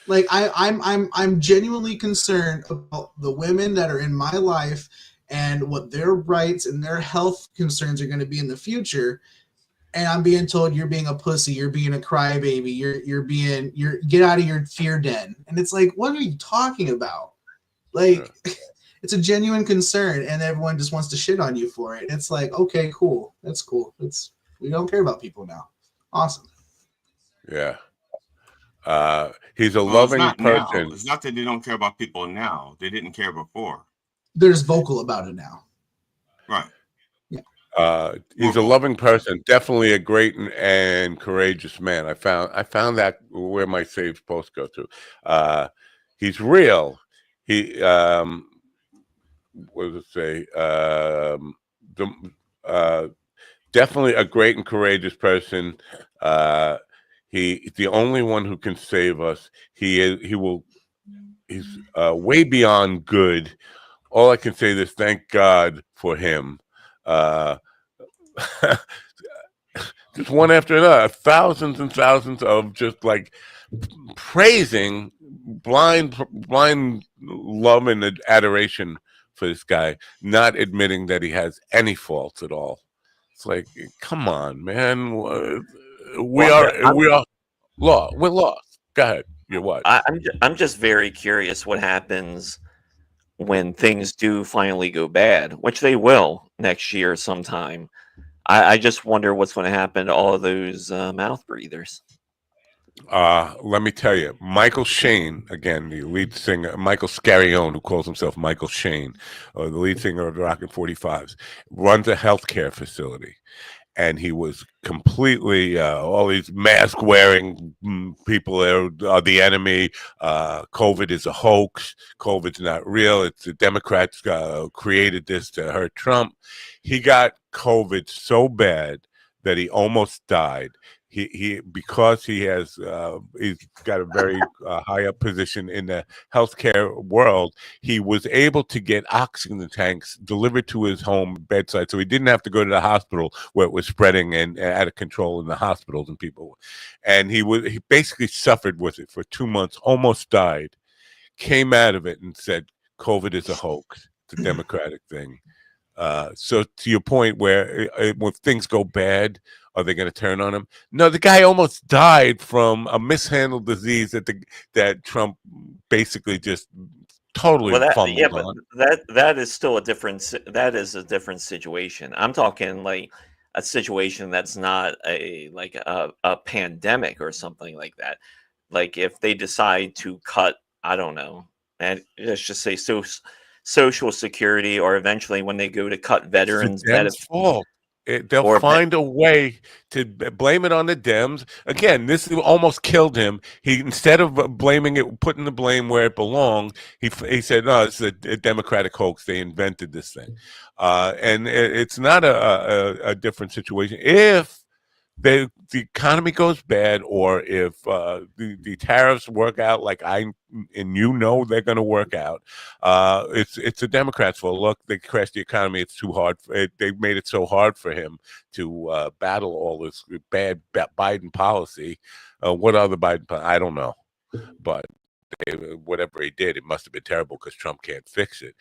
Like I'm genuinely concerned about the women that are in my life and what their rights and their health concerns are going to be in the future. And I'm being told you're being a pussy, you're being a crybaby, you're get out of your fear den. And it's like, what are you talking about? Like, it's a genuine concern, and everyone just wants to shit on you for it. It's like, okay, cool, that's cool. We don't care about people now. Awesome. Yeah. He's a loving person. It's not that they don't care about people now. They didn't care before. They're just vocal about it now. Right. He's a loving person, definitely a great and courageous man. I found that where my saved posts go to. He's real. He what does it say? Definitely a great and courageous person. He's the only one who can save us. He's way beyond good. All I can say is thank God for him. Just one after another, thousands and thousands of just like praising, blind love and adoration for this guy, not admitting that he has any faults at all. It's like, come on, man. We're lost. Go ahead. You're what? I'm just very curious what happens when things do finally go bad, which they will next year sometime. I just wonder what's going to happen to all of those mouth breathers. Let me tell you, Michael Shane, again, the lead singer, Michael Scarione, who calls himself Michael Shane, the lead singer of the Rockin' 45s, runs a healthcare facility. And he was completely, all these mask-wearing people are the enemy. COVID is a hoax. COVID's not real. It's the Democrats created this to hurt Trump. He got COVID so bad that he almost died. Because he's got a very high up position in the healthcare world, he was able to get oxygen tanks delivered to his home bedside, so he didn't have to go to the hospital where it was spreading and out of control in the hospitals and people. And he basically suffered with it for 2 months, almost died, came out of it and said, "COVID is a hoax. It's a Democratic thing." So to your point, where when things go bad, are they going to turn on him? No, the guy almost died from a mishandled disease that Trump basically just totally fumbled on. That is still a different situation. I'm talking like a situation that's not a pandemic or something like that. Like if they decide to cut, I don't know, and let's just say Social Security, or eventually when they go to cut veterans benefits. They'll find a way to blame it on the Dems. Again, this almost killed him. He, instead of putting the blame where it belonged, he said, "No, it's a Democratic hoax. They invented this thing," and it's not a different situation. If the economy goes bad, or if the tariffs work out like they're going to work out, it's the Democrats' fault. Look, they crashed the economy. It's too hard. They made it so hard for him to battle all this bad Biden policy. What other Biden? I don't know, but whatever he did, it must have been terrible because Trump can't fix it.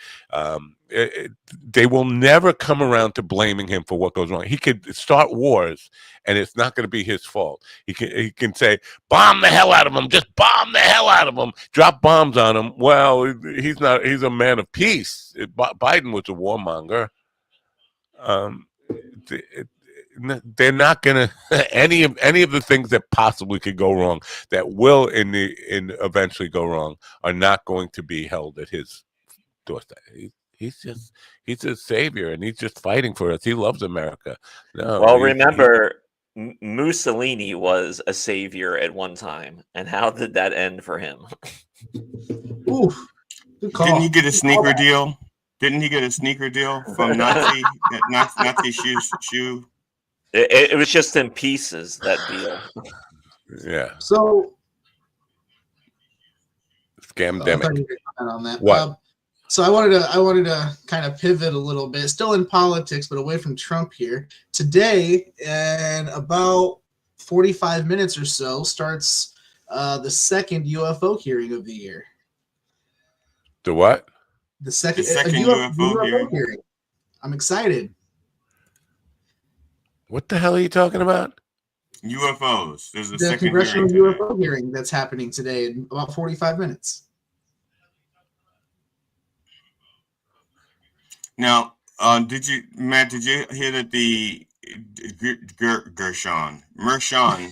They will never come around to blaming him for what goes wrong. He could start wars, and it's not going to be his fault. He can say, "Bomb the hell out of them! Just bomb the hell out of them! Drop bombs on them." Well, he's not. He's a man of peace. Biden was a warmonger. They're not going to any of the things that possibly could go wrong, that will eventually go wrong, are not going to be held at his doorstep. He's a savior, and he's just fighting for us. He loves America. Remember, Mussolini was a savior at one time, and how did that end for him? Oof. Didn't he get a sneaker deal? Didn't he get a sneaker deal from Nazi shoe? It was just in pieces, that deal. Yeah. So Scamdemic. On that. What? So I wanted to kind of pivot a little bit, still in politics, but away from Trump here. Today, in about 45 minutes or so, starts the second UFO hearing of the year. The what? The second UFO hearing. I'm excited. What the hell are you talking about? UFOs. There's a The second congressional hearing UFO hearing that's happening today in about 45 minutes. Now, did you hear that the Mershon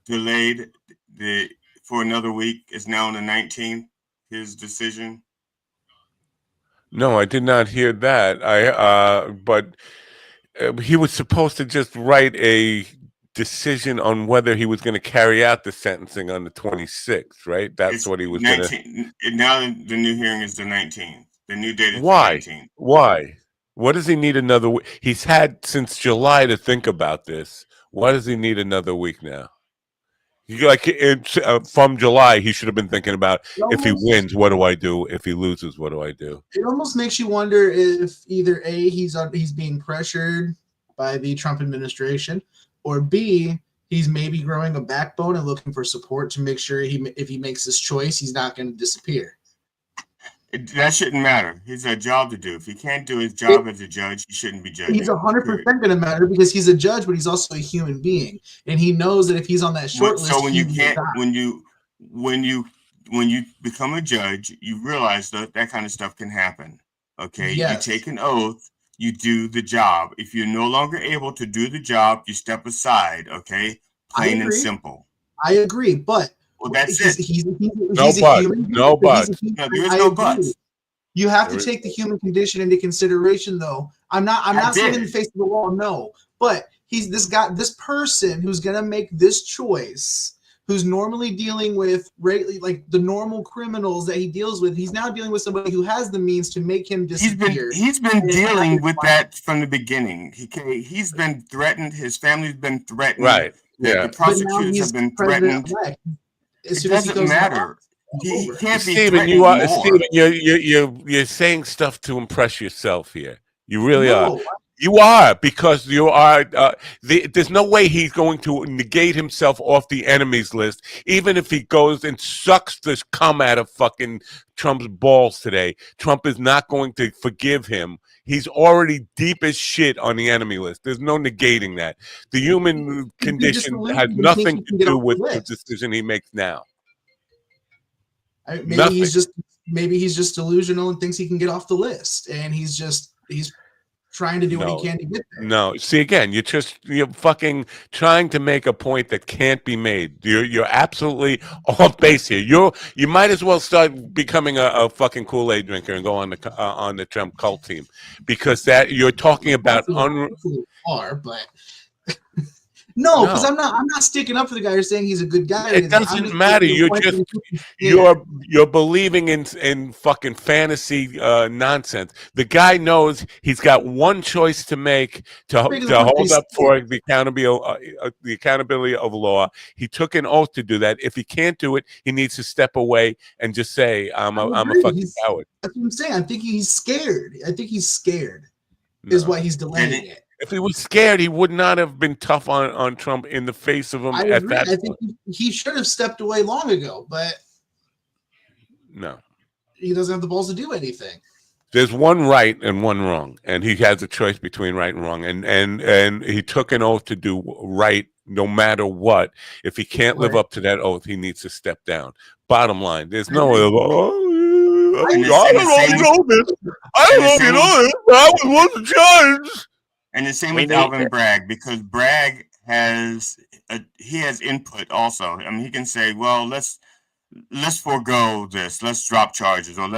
delayed for another week? Is now on the 19th. His decision. No, I did not hear that. But he was supposed to just write a decision on whether he was going to carry out the sentencing on the 26th, right? That's what he was going to. Now the new hearing is the 19th. The new date is Why? the 19th. Why? What does he need another week? He's had since July to think about this. Why does he need another week now? From July, he should have been thinking about if he wins, what do I do? If he loses, what do I do? It almost makes you wonder if either A, he's being pressured by the Trump administration, or B, he's maybe growing a backbone and looking for support to make sure if he makes this choice, he's not going to disappear. That shouldn't matter. He's a job to do. If he can't do his job as a judge, he shouldn't be judging. He's 100% going to matter because he's a judge, but he's also a human being, and he knows that if he's on that short list, so when you become a judge, you realize that kind of stuff can happen. Okay, yes. You take an oath, you do the job. If you're no longer able to do the job, you step aside. Okay, plain and simple. I agree, but. Well, that's it. No but. No, there is no buts. You have to take the human condition into consideration, though. I'm not saying in the face of the wall, no. But he's this person who's gonna make this choice, who's normally dealing with like the normal criminals that he deals with. He's now dealing with somebody who has the means to make him disappear. He's been dealing with that from the beginning. He's been threatened. His family's been threatened. Right. Yeah. The prosecutors have been threatened. It doesn't matter. He can't be Steven, you're saying stuff to impress yourself here. You really are. You are, because you are. There's no way he's going to negate himself off the enemies list, even if he goes and sucks this cum out of fucking Trump's balls today. Trump is not going to forgive him. He's already deep as shit on the enemy list. There's no negating that. The human condition has nothing to do with the decision he makes now. Maybe he's just delusional and thinks he can get off the list, and he's trying to do what he can to get there. No, see, again, you're fucking trying to make a point that can't be made. You're absolutely off base here. You might as well start becoming a fucking Kool-Aid drinker and go on the Trump cult team, because that you're talking about but no, because I'm not sticking up for the guy who's saying he's a good guy. It doesn't matter. You're believing in fucking fantasy nonsense. The guy knows he's got one choice to make to hold up for the accountability of law. He took an oath to do that. If he can't do it, he needs to step away and just say, "I'm a fucking coward." That's what I'm saying. I think he's scared. Is why he's delaying it. If he was scared, he would not have been tough on Trump in the face of him at that point. I think he should have stepped away long ago, but no, he doesn't have the balls to do anything. There's one right and one wrong, and he has a choice between right and wrong, and he took an oath to do right no matter what. If he can't live up to that oath, he needs to step down. Bottom line, there's no I don't know if you know this. I don't know if you know this, but I was once a judge. And the same with Alvin Bragg, because Bragg has input also. I mean, he can say, "Well, let's forego this. Let's drop charges, or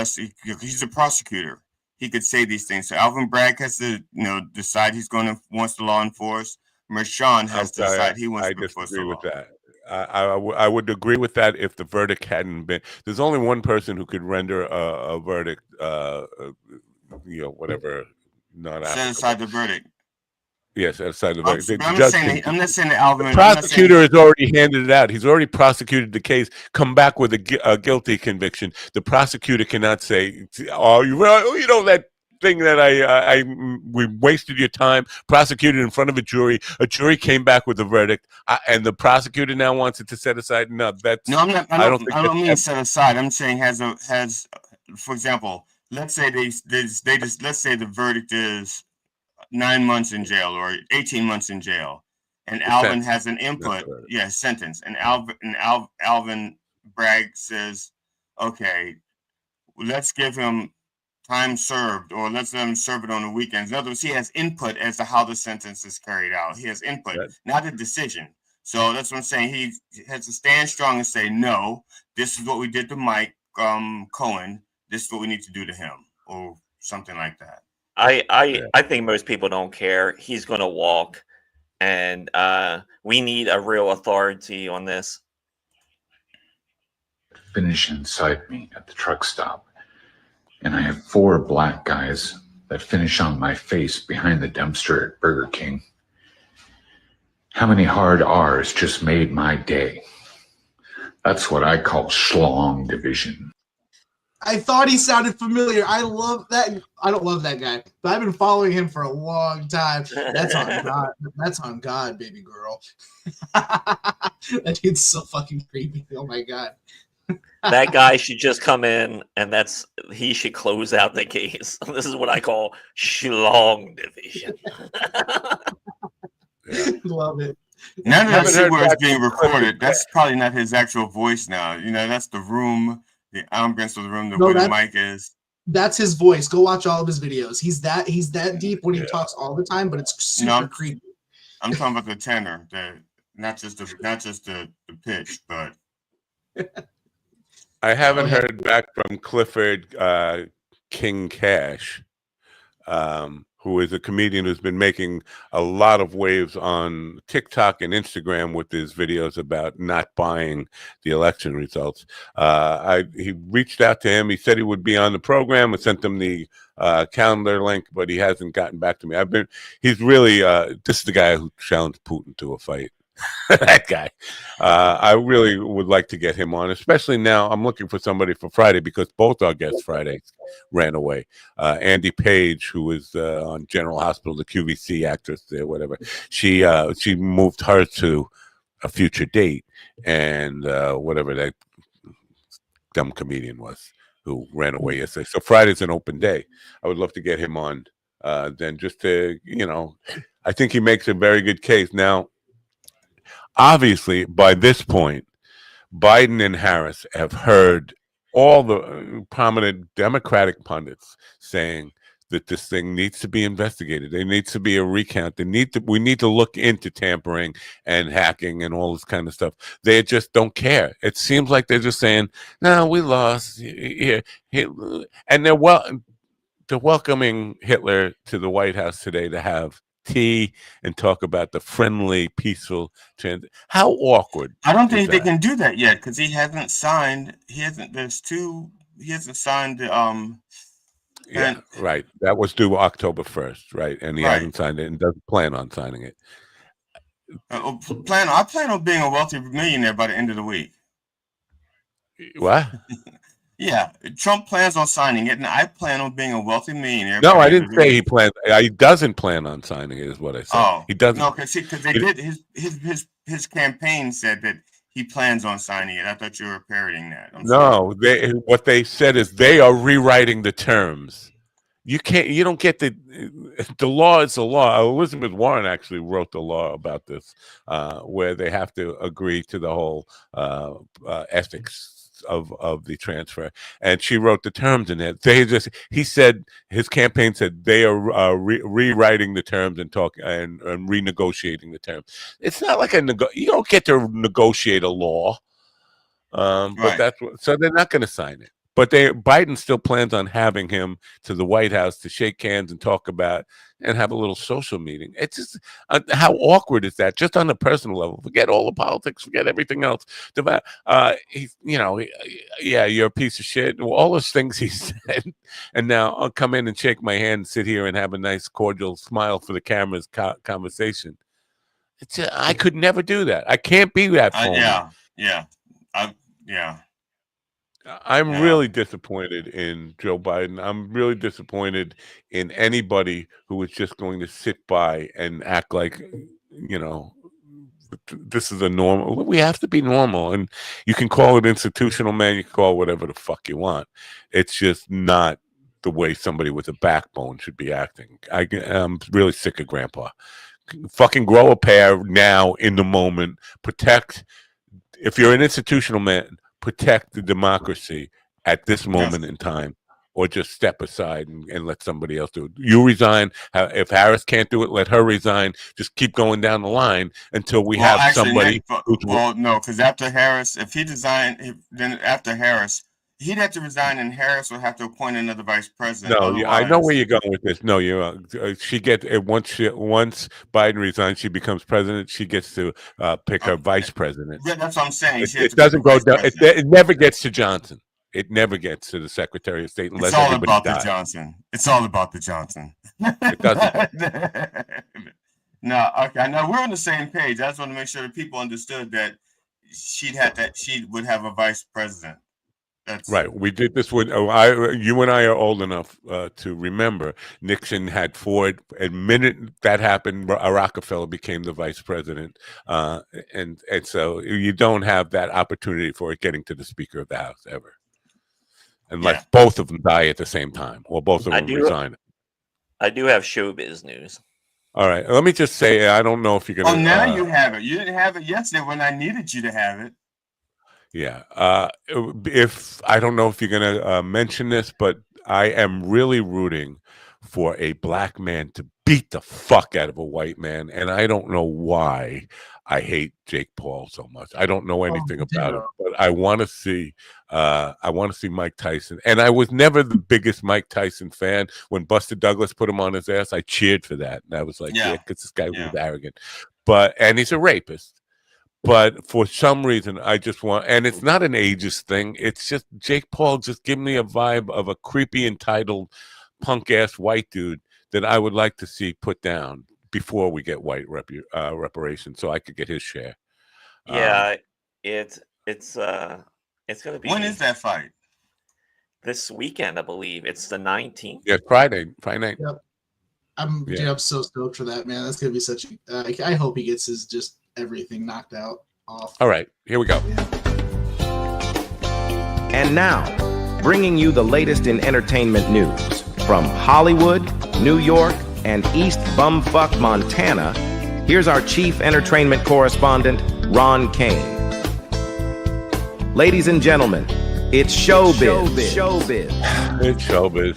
he's a prosecutor. He could say these things." So Alvin Bragg has to, decide wants to law enforce. Mershon has to decide he wants to enforce the law. I disagree with that. I would agree with that if the verdict hadn't been. There's only one person who could render a verdict whatever, not set aside the verdict. Yes, outside of I'm not saying that Alvin. The prosecutor has already handed it out. He's already prosecuted the case. Come back with a guilty conviction. The prosecutor cannot say, "Oh, that thing that we wasted your time, prosecuted in front of a jury. A jury came back with a verdict, and the prosecutor now wants it to set aside." No, that's no. I'm not. I don't mean that's, set aside. I'm saying has, for example, let's say let's say the verdict is 9 months in jail or 18 months in jail, and Alvin has an input, sentence, and Alvin Bragg says, okay, let's give him time served, or let's let him serve it on the weekends. In other words, he has input as to how the sentence is carried out. He has input, not a decision. So that's what I'm saying. He has to stand strong and say, no, this is what we did to Mike Cohen. This is what we need to do to him, or something like that. I think most people don't care. He's going to walk, and we need a real authority on this. Finish inside me at the truck stop, and I have 4 black guys that finish on my face behind the dumpster at Burger King. How many hard R's just made my day? That's what I call schlong division. I thought he sounded familiar. I love that. I don't love that guy, but I've been following him for a long time. That's on God. That's on God, baby girl. That dude's so fucking creepy. Oh my God. That guy should just come in, and he should close out the case. This is what I call schlong division. Love it. Now that I see where it's being recorded, that's probably not his actual voice now. That's the room. The ambience of the room, where the mic is. That's his voice. Go watch all of his videos. He's that deep when he talks all the time, but it's super creepy. I'm talking about the tenor, not just the pitch, but I haven't heard back from Clifford King Cash, who is a comedian who's been making a lot of waves on TikTok and Instagram with his videos about not buying the election results. He reached out to him. He said he would be on the program. I sent him the calendar link, but he hasn't gotten back to me. He's really, this is the guy who challenged Putin to a fight. That guy. I really would like to get him on, especially now. I'm looking for somebody for Friday because both our guests Friday ran away. Andy Page, who was on General Hospital, the QVC actress there, whatever. She moved her to a future date, and whatever that dumb comedian was who ran away yesterday. So Friday's an open day. I would love to get him on then, just to, I think he makes a very good case. Now, obviously, by this point, Biden and Harris have heard all the prominent Democratic pundits saying that this thing needs to be investigated. There needs to be a recount. We need to look into tampering and hacking and all this kind of stuff. They just don't care. It seems like they're just saying, "No, we lost." And they're welcoming Hitler to the White House today to have tea and talk about the friendly, peaceful transit. How awkward! I don't think they can do that yet because he hasn't signed. He hasn't signed the Yeah, right. That was due October 1st, right? And he hasn't signed it and doesn't plan on signing it. I plan on being a wealthy millionaire by the end of the week. What? Yeah, Trump plans on signing it, and I plan on being a wealthy millionaire. No, I didn't say he plans. He doesn't plan on signing it, is what I said. Oh, he doesn't. No, because they did his campaign said that he plans on signing it. I thought you were parroting that. What they said is they are rewriting the terms. You don't get the law is the law. Elizabeth Warren actually wrote the law about this, where they have to agree to the whole ethics of the transfer, and she wrote the terms in it. He said his campaign said they are rewriting the terms and renegotiating the terms. It's not like you don't get to negotiate a law, but that's so they're not going to sign it. But Biden still plans on having him to the White House to shake hands and talk about and have a little social meeting. It's just how awkward is that? Just on the personal level, forget all the politics, forget everything else. He's, yeah, you're a piece of shit. All those things he said, and now I'll come in and shake my hand, sit here, and have a nice, cordial smile for the camera's conversation. I could never do that. I can't be that phony. I'm really disappointed in Joe Biden. I'm really disappointed in anybody who is just going to sit by and act like, this is a normal. We have to be normal, and you can call it institutional, man. You can call it whatever the fuck you want. It's just not the way somebody with a backbone should be acting. I'm really sick of Grandpa. Fucking grow a pair now in the moment. Protect. If you're an institutional man, protect the democracy at this moment in time, or just step aside and let somebody else do it. You resign. If Harris can't do it, let her resign. Just keep going down the line until we have somebody. No, because after Harris, if he resigned, then after Harris, he'd have to resign, and Harris would have to appoint another vice president. No, I know where you're going with this. No, she gets once Biden resigns, she becomes president. She gets to pick her vice president. Yeah, that's what I'm saying. It doesn't go down. It never gets to Johnson. It never gets to the Secretary of State unless everybody dies. It's all about the Johnson. It doesn't. No, okay. Now we're on the same page. I just want to make sure that people understood that she would have a vice president. That's right. We did this with you and I are old enough to remember Nixon had Ford. The minute that happened, Rockefeller became the vice president, and so you don't have that opportunity for it getting to the Speaker of the House ever, unless both of them die at the same time or both of them resign. I do have showbiz news. All right. Let me just say, I don't know if you're gonna. Oh, now you have it. You didn't have it yesterday when I needed you to have it. Yeah. If I don't know if you're going to mention this, but I am really rooting for a black man to beat the fuck out of a white man. And I don't know why I hate Jake Paul so much. I don't know anything about him, but I want to see Mike Tyson. And I was never the biggest Mike Tyson fan. When Buster Douglas put him on his ass, I cheered for that. And I was like, yeah, because this guy was arrogant. And he's a rapist. But for some reason, I just want, and it's not an ageist thing. It's just Jake Paul just give me a vibe of a creepy, entitled, punk-ass white dude that I would like to see put down before we get white reparations, so I could get his share. Yeah, it's going to be. When is that fight? This weekend, I believe. It's the 19th. Yeah, Friday night. Yep. I'm so stoked for that, man. That's gonna be such. I hope he gets his just everything knocked out off. All right, here we go. And now, bringing you the latest in entertainment news from Hollywood, New York, and East Bumfuck, Montana. Here's our chief entertainment correspondent, Ron Kane. Ladies and gentlemen, it's showbiz. It's showbiz.